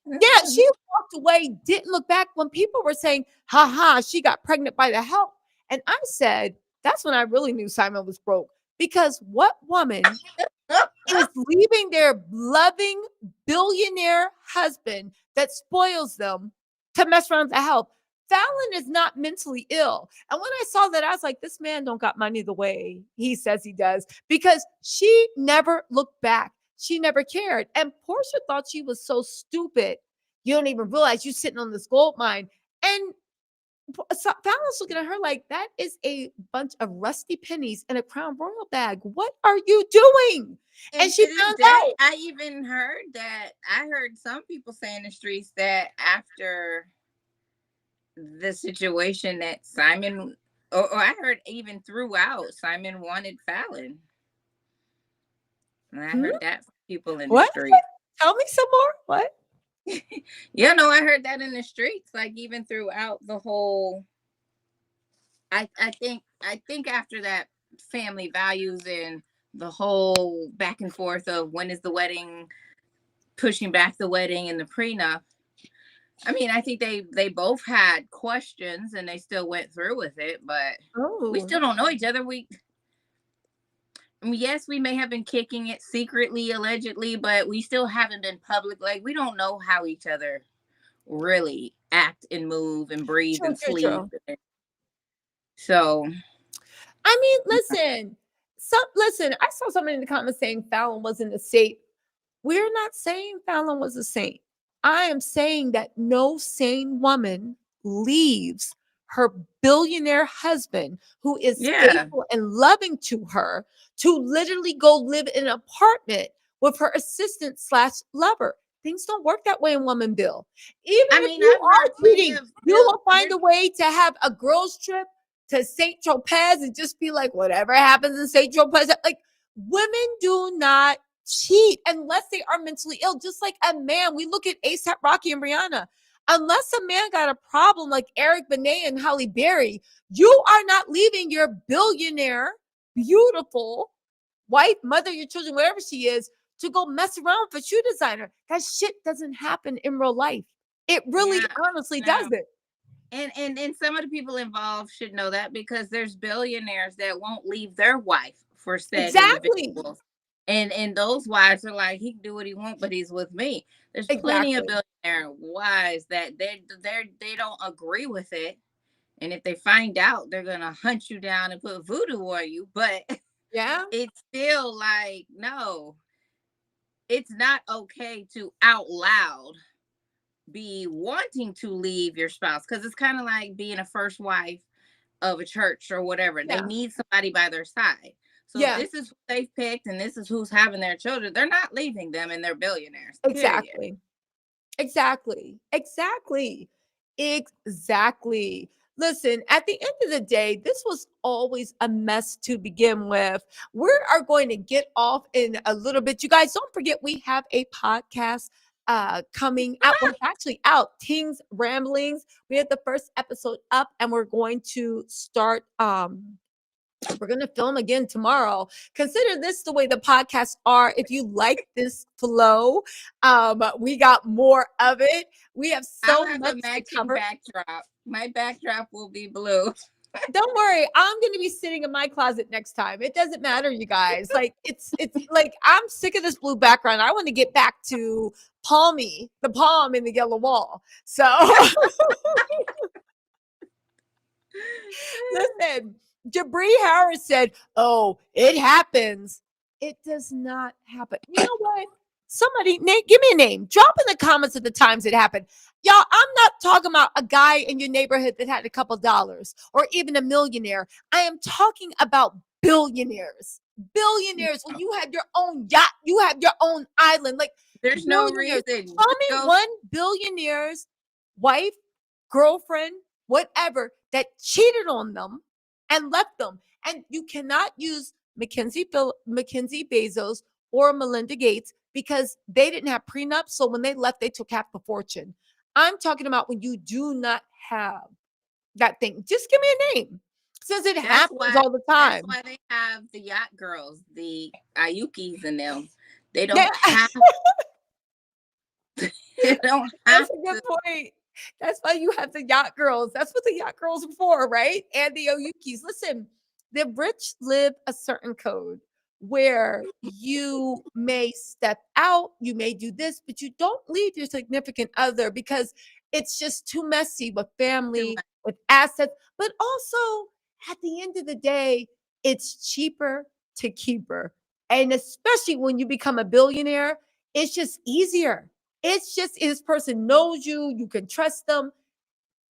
McDonald's. Yeah, she walked away, didn't look back when people were saying, ha ha, she got pregnant by the help. And I said, that's when I really knew Simon was broke. Because what woman is leaving their loving billionaire husband that spoils them to mess around to help? Fallon is not mentally ill. And when I saw that, I was like, this man don't got money the way he says he does, because she never looked back. She never cared. And Porsha thought she was so stupid. You don't even realize you're sitting on this gold mine. And so Fallon's looking at her like, that is a bunch of rusty pennies in a Crown Royal bag. What are you doing? And And she to this found day, out. I even heard that. I heard some people say in the streets that after the situation that Simon, or I heard even throughout, Simon wanted Fallon. And I Hmm? heard that from people in the What? street. Tell me some more. What? Yeah, no, I heard that in the streets, like even throughout the whole. I think after that, family values and the whole back and forth of when is the wedding, pushing back the wedding and the prenup. I mean, I think they both had questions and they still went through with it, but we Oh, still don't know each other. I mean, yes, we may have been kicking it secretly, allegedly, but we still haven't been public. Like, we don't know how each other really act and move and breathe true, and true, sleep. true. So, I mean, listen. Listen, I saw somebody in the comments saying Fallon wasn't a saint. We're not saying Fallon was a saint. I am saying that no sane woman leaves her billionaire husband who is yeah. faithful and loving to her to literally go live in an apartment with her assistant slash lover. Things don't work that way in Woman Bill. Even I if mean, you I've are heard plenty cheating, of you still, will find there's, a way to have a girls' trip to St. Tropez and just be like, whatever happens in St. Tropez. Like, women do not cheat unless they are mentally ill. Just like a man, we look at ASAP Rocky and Rihanna. Unless a man got a problem like Eric Benet and Halle Berry, you are not leaving your billionaire, beautiful wife, mother, your children, wherever she is, to go mess around with a shoe designer. That shit doesn't happen in real life. It really yeah, honestly no. doesn't. And some of the people involved should know that because there's billionaires that won't leave their wife for said Exactly. individuals. And those wives are like, he can do what he wants, but he's with me. There's plenty of Exactly. billionaire wives that they don't agree with it. And if they find out, they're gonna hunt you down and put voodoo on you. But Yeah. it's still like, no, it's not okay to out loud be wanting to leave your spouse, because it's kind of like being a first wife of a church or whatever. They Yeah. need somebody by their side. So if Yeah. this is who they've picked and this is who's having their children, they're not leaving them and they're billionaires. Period. Exactly. Exactly. Exactly. Exactly. Listen, at the end of the day, this was always a mess to begin with. We are going to get off in a little bit. You guys, don't forget we have a podcast coming out. Well, it's actually out. Tings Ramblings. We have the first episode up, and we're going to start we're going to film again tomorrow. Consider this the way the podcasts are. If you like this flow, we got more of it. We have I'll so have much a to matching cover. backdrop. My backdrop will be blue. Don't worry, I'm going to be sitting in my closet next time. It doesn't matter, you guys. Like it's like I'm sick of this blue background. I want to get back to palmy, the palm in the yellow wall. So listen, Jabri Harris said, "Oh, it happens." It does not happen. You know what? Somebody, Nate, give me a name. Drop in the comments of the times it happened. Y'all, I'm not talking about a guy in your neighborhood that had a couple dollars or even a millionaire. I am talking about billionaires. Billionaires, when you have your own yacht, you have your own island. Like There's no billionaires. reason. Tell me one billionaire's wife, girlfriend, whatever, that cheated on them and left them. And you cannot use Mackenzie Bezos or Melinda Gates because they didn't have prenups. So when they left, they took half the fortune. I'm talking about when you do not have that thing. Just give me a name. Since it happens all the That's time. why they have the yacht girls, the Ayukis in them. They Yeah. don't have. They don't have That's a good to. point. That's why you have the yacht girls. That's what the yacht girls are for, right? And the Oyukis. Listen, the rich live a certain code where you may step out, you may do this, but you don't leave your significant other because it's just too messy with family, with assets. But also, at the end of the day, it's cheaper to keep her. And especially when you become a billionaire, it's just easier. It's just this person knows you, you can trust them.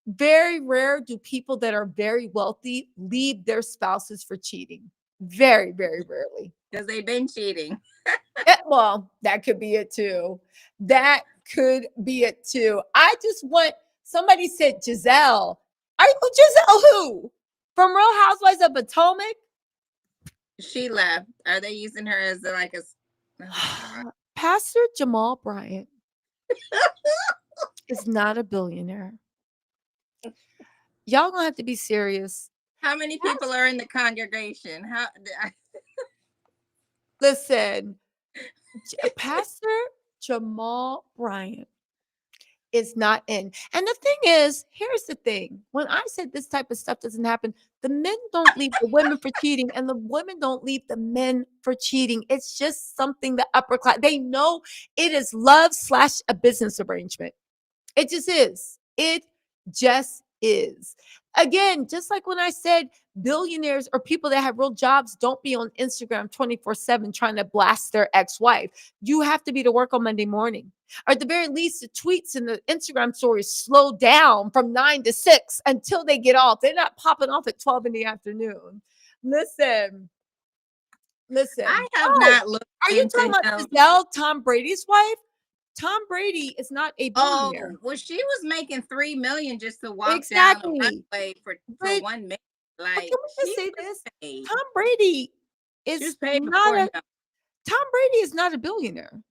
Very rare do people that are very wealthy leave their spouses for cheating. Very, very rarely. Because they've been cheating. Well, that could be it too. That could be it too. I just want somebody said Giselle. Are you Giselle who? From Real Housewives of Potomac? She left. Are they using her as like a? Oh, Pastor Jamal Bryant is not a billionaire. Y'all gonna have to be serious. how many people are in the congregation? Listen, Pastor Jamal Bryant is not in. And the thing is, here's the thing. When I said this type of stuff doesn't happen, the men don't leave the women for cheating, and the women don't leave the men for cheating. It's just something the upper class, they know it is love / a business arrangement. It just is. It just is. Again, just like when I said billionaires or people that have real jobs don't be on Instagram 24/7 trying to blast their ex-wife. You have to be to work on Monday morning. Or at the very least, the tweets and the Instagram stories slow down from 9 to 6 until they get off. They're not popping off at 12 in the afternoon. Listen. I have not looked Are you talking into about him. Giselle, Tom Brady's wife? Tom Brady is not a Oh, billionaire. well, she was making $3 million just to walk down the Exactly. runway for But 1 minute. But Like can we just she say was this? paid. Tom Brady She was is paid not before a him, Tom Brady is not a billionaire.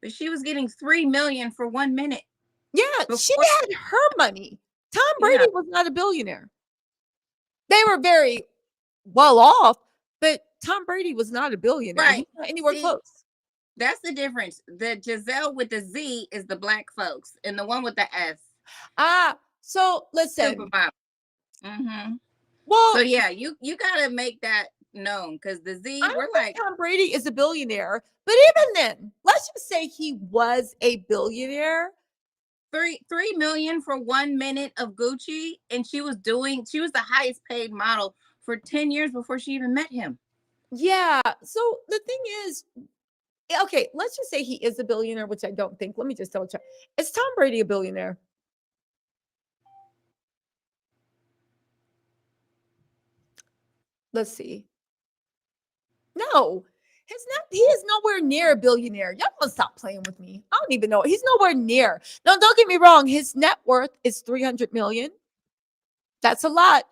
but she was getting $3 million for 1 minute Yeah, she before. had her money. Tom Yeah, Brady was not a billionaire. They were very well off, but Tom Brady was not a billionaire. He's right. not anywhere See, close. that's the difference. The Giselle with the Z is the black folks, and the one with the S, So listen. supermodel. Mm-hmm. So Well, yeah, you gotta make that known because the I Z, we're don't think like Tom Brady is a billionaire, but even then, let's just say he was a billionaire. three million for 1 minute of Gucci, and she was the highest paid model for 10 years before she even met him. Yeah. So the thing is, okay, let's just say he is a billionaire, which I don't think. Let me just double check. Is Tom Brady a billionaire? Let's see. No, he is nowhere near a billionaire. Y'all gonna stop playing with me. I don't even know. He's nowhere near. No, don't get me wrong. His net worth is 300 million. That's a lot,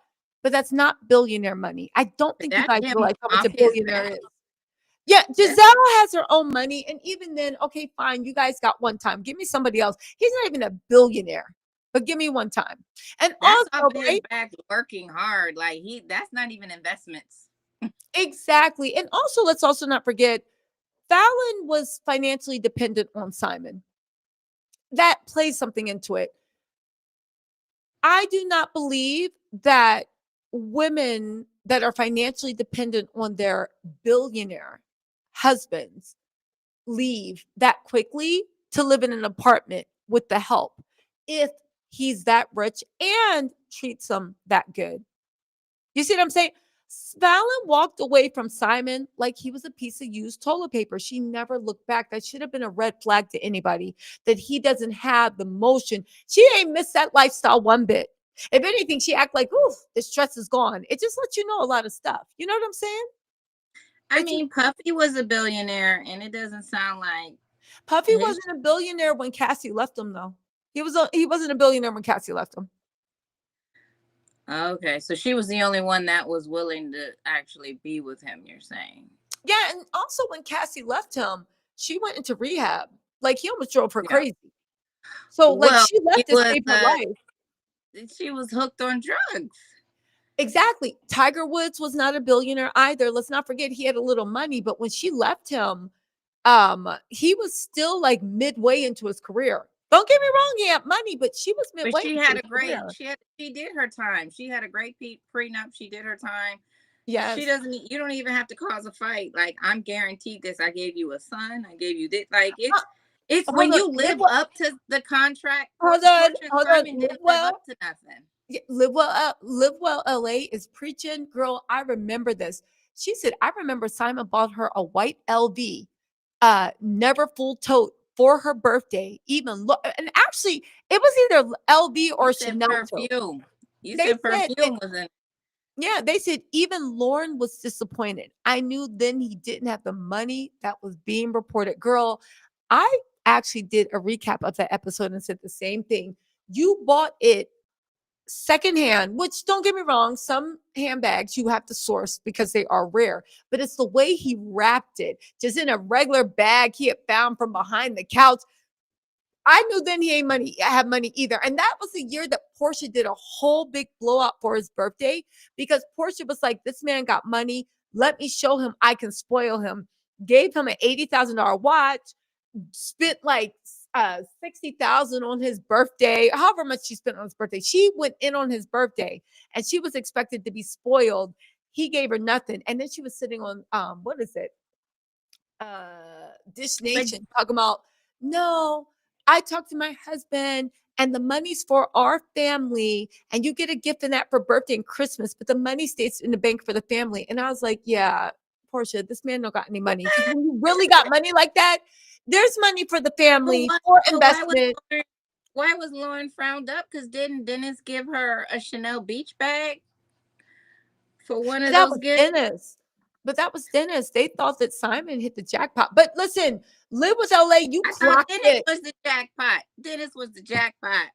but that's not billionaire money. I don't think you That's guys him realize how much a off his billionaire back. is. Yeah, That's Giselle has her own money, and even then, okay, fine, you guys got one time. Give me somebody else. He's not even a billionaire, but give me one time. And that's off also, of his right? back working hard. Like that's not even investments. Exactly. And also, let's also not forget, Fallon was financially dependent on Simon. That plays something into it. I do not believe that women that are financially dependent on their billionaire husbands leave that quickly to live in an apartment with the help if he's that rich and treats them that good. You see what I'm saying? Fallon walked away from Simon like he was a piece of used toilet paper. She never looked back. That should have been a red flag to anybody that he doesn't have the motion. She ain't missed that lifestyle one bit. If anything, she act like, oof, the stress is gone. It just lets you know a lot of stuff. You know what I'm saying? I It just mean, Puffy was a billionaire, and it doesn't sound like Puffy his. wasn't a billionaire when Cassie left him though. He wasn't a billionaire when Cassie left him. Okay, so she was the only one that was willing to actually be with him. You're saying? Yeah, and also when Cassie left him, she went into rehab. Like he almost drove her Yeah. crazy. So like Well, she she left to was save her life. she was hooked on drugs. Exactly. Tiger Woods was not a billionaire either. Let's not forget he had a little money, but when she left him, he was still like midway into his career. Don't get me wrong, he had money, but she was But midway she into had his a great. career. She did her time. She had a great prenup. She did her time. She Yes. doesn't. You don't even have to cause a fight. Like I'm guaranteed this. I gave you a son. I gave you this. Like Uh, it's when hold on. you Live live well. up to the contract. Hold on. Portia Hold on. Simon Live didn't live well. up to nothing. Yeah, Live Well LA is preaching. Girl, I remember this. She said, I remember Simon bought her a white LV, never full tote for her birthday. Even look, and actually, it was either LV You or said Chanel tote. perfume. You They said said that, perfume was in. yeah, they said even Lauren was disappointed. I knew then he didn't have the money that was being reported. Girl, I actually did a recap of that episode and said the same thing. You bought it secondhand, which don't get me wrong, some handbags you have to source because they are rare, but it's the way he wrapped it, just in a regular bag he had found from behind the couch. I knew then he ain't money. I have money either. And that was the year that Portia did a whole big blowout for his birthday because Portia was like, this man got money. Let me show him I can spoil him. Gave him an $80,000 watch, spent like 60,000 on his birthday, however much she spent on his birthday. She went in on his birthday and she was expected to be spoiled. He gave her nothing. And then she was sitting on what is it? Dish But Nation talking about, no, I talked to my husband and the money's for our family and you get a gift in that for birthday and Christmas, but the money stays in the bank for the family. And I was like, yeah, Portia, this man don't got any money. Because when you really got money like that, there's money for the family, what? for But investment. Why was Lauren frowned up? Because didn't Dennis give her a Chanel beach bag for one But of that those was gifts? Dennis. But that was Dennis. They thought that Simon hit the jackpot. But listen, Live with LA, you I thought clocked Dennis it. was the jackpot. Dennis was the jackpot.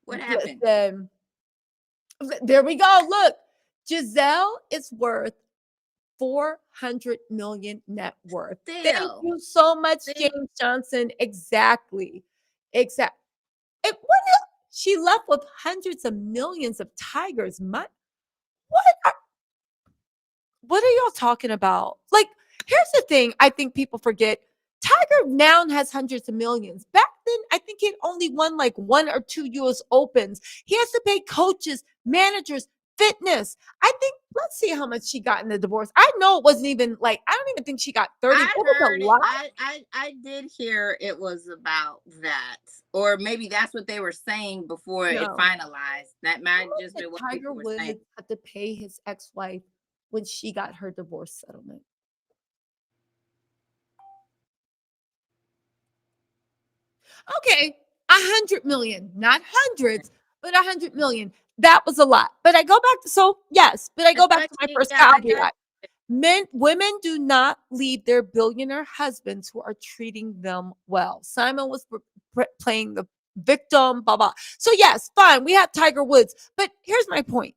What happened? Listen, there we go. Look, Giselle is worth 400 million net worth. Thank Still, you so much, still, James Johnson. Exactly. Exactly. She left with hundreds of millions of Tigers. What are, what are y'all talking about? Like, here's the thing I think people forget. Tiger now has hundreds of millions. Back then, I think he had only won like one or two US Opens. He has to pay coaches, managers, fitness. I think, let's see how much she got in the divorce. I know it wasn't even like, I don't even think she got 30. It I was a heard it. lot. I did hear it was about that, or maybe that's what they were saying before it No. finalized. That might just be That what Tiger people were saying. Woods had to pay his ex wife when she got her divorce settlement. Okay, 100 million, not hundreds, but 100 million. That was a lot. But I go back to so yes, but I go back to my Especially, first yeah, I got. caveat. Women do not leave their billionaire husbands who are treating them well. Simon was playing the victim, blah, blah. So, yes, fine. We have Tiger Woods. But here's my point.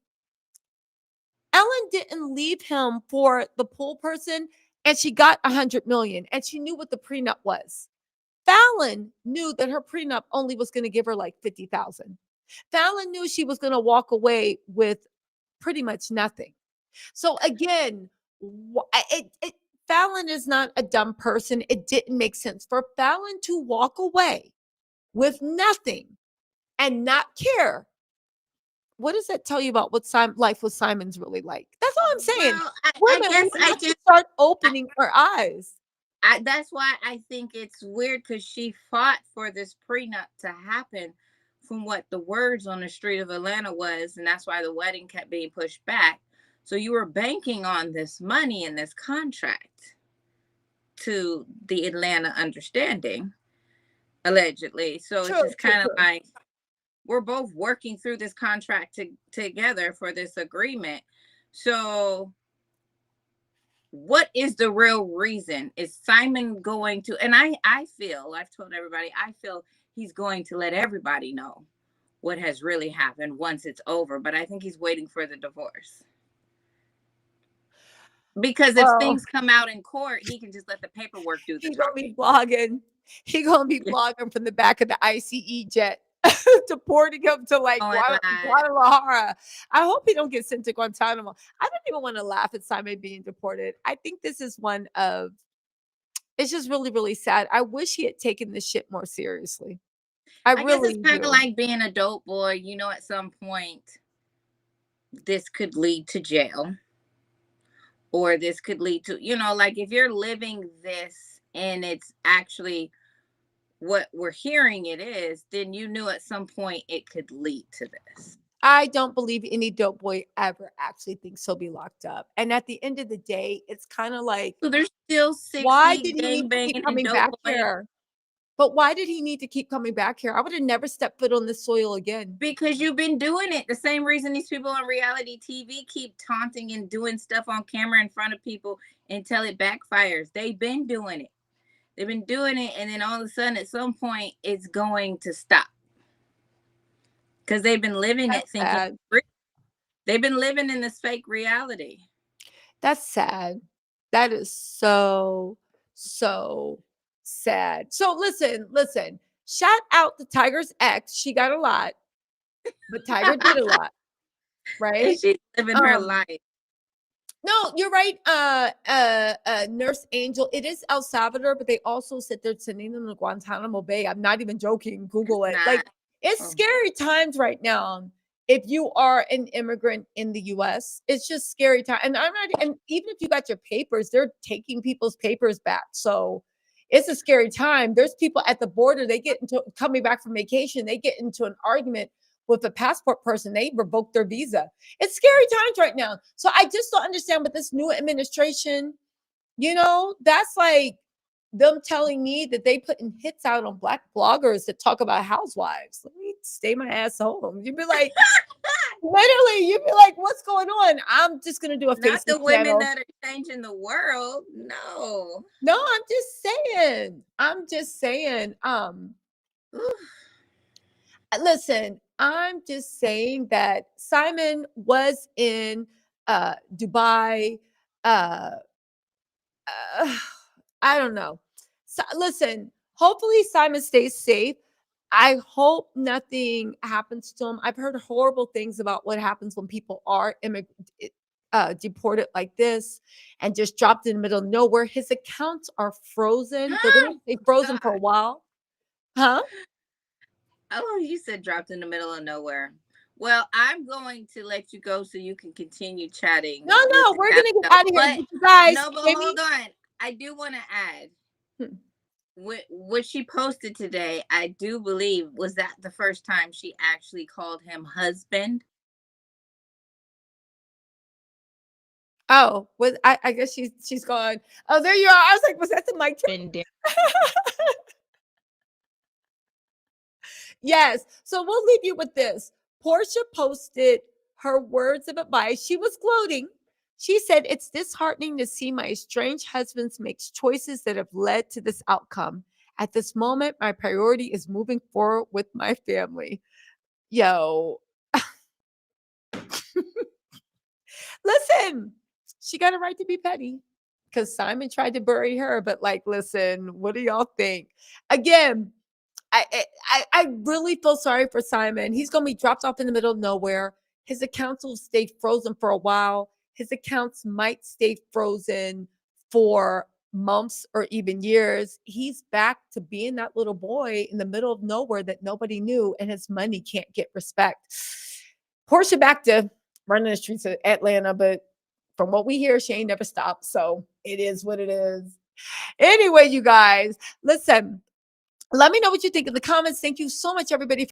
Ellen didn't leave him for the pool person, and she got 100 million, and she knew what the prenup was. Fallon knew that her prenup only was going to give her like 50,000. Fallon knew she was going to walk away with pretty much nothing. So again, Fallon is not a dumb person. It didn't make sense for Fallon to walk away with nothing and not care. What does that tell you about what life with Simon's really like? That's all I'm saying. Well, I Women, guess we have to start opening our eyes. that's why I think it's weird, because she fought for this prenup to happen from what the words on the street of Atlanta was, and that's why the wedding kept being pushed back. So you were banking on this money and this contract to the Atlanta understanding, allegedly. So it's True, just true, kind of true. like we're both working through this contract together for this agreement. So what is the real reason? Is Simon going to, and I feel, I've told everybody, I feel he's going to let everybody know what has really happened once it's over, but I think he's waiting for the divorce. Because if Well, things come out in court, he can just let the paperwork do the he gonna be talking. blogging. He gonna be blogging from the back of the ICE jet, deporting him to like Oh, and Guadalajara. I hope he don't get sent to Guantanamo. I don't even want to laugh at Simon being deported. I think this is one of. It's just really, really sad. I wish he had taken this shit more seriously. I I guess it's really kind of do. like being a dope boy. At some point, this could lead to jail, or this could lead to, like if you're living this and it's actually what we're hearing it is, then you knew at some point it could lead to this. I don't believe any dope boy ever actually thinks he'll be locked up. And at the end of the day, it's kind of like, So there's still why 60 did he need gang to keep banging and coming dope back boys, here? But why did he need to keep coming back here? I would have never stepped foot on this soil again. because you've been doing it. The same reason these people on reality TV keep taunting and doing stuff on camera in front of people until it backfires. They've been doing it. They've been doing it, and then all of a sudden, at some point, it's going to stop, because they've been living it, That's thinking sad. they've been living in this fake reality. That's sad. That is so, so sad. So listen. Shout out to Tiger's ex. She got a lot, but Tiger did a lot, And right? she's living her Um, life. No, you're right. Nurse Angel. It is El Salvador, but they also said they're sending them to Guantanamo Bay. I'm not even joking. It's Google it. Like, not. it's Oh, scary times right now. If you are an immigrant in the U.S., it's just scary time. And I'm not. And even if you got your papers, they're taking people's papers back. So it's a scary time. There's people at the border. They get into coming back from vacation. They get into an argument with a passport person. They revoke their visa. It's scary times right now. So I just don't understand with this new administration, that's like them telling me that they putting hits out on black bloggers that talk about housewives. Let me stay my ass home. You'd be like, literally, you'd be like, what's going on? I'm just gonna do a not the Facebook women channel. that are changing the world. No. No, I'm just saying. Listen, I'm just saying that Simon was in Dubai. Uh, I don't know. So, listen, hopefully Simon stays safe. I hope nothing happens to him. I've heard horrible things about what happens when people are deported like this and just dropped in the middle of nowhere. His accounts are frozen. They're going to stay frozen for a God. while. Huh? Oh, you said dropped in the middle of nowhere. Well, I'm going to let you go so you can continue chatting No, with no, the we're chat going to get though. out of here. But But you guys, no, but hold Jamie, on. I do want to add hmm. what she posted today. I do believe was that the first time she actually called him husband. Oh, I guess she's gone. Oh, there you are. I was like, was that the mic? Yes. So we'll leave you with this. Porsha posted her words of advice. She was gloating. She said, "It's disheartening to see my estranged husband makes choices that have led to this outcome. At this moment, my priority is moving forward with my family. Yo, listen, she got a right to be petty because Simon tried to bury her. But like, listen, what do y'all think? Again, I really feel sorry for Simon. He's gonna be dropped off in the middle of nowhere. His accounts will stay frozen for a while. His accounts might stay frozen for months or even years. He's back to being that little boy in the middle of nowhere that nobody knew, and his money can't get respect. Porsha back to running the streets of Atlanta, but from what we hear, she ain't never stopped. So it is what it is. Anyway, you guys, listen, let me know what you think in the comments. Thank you so much, everybody.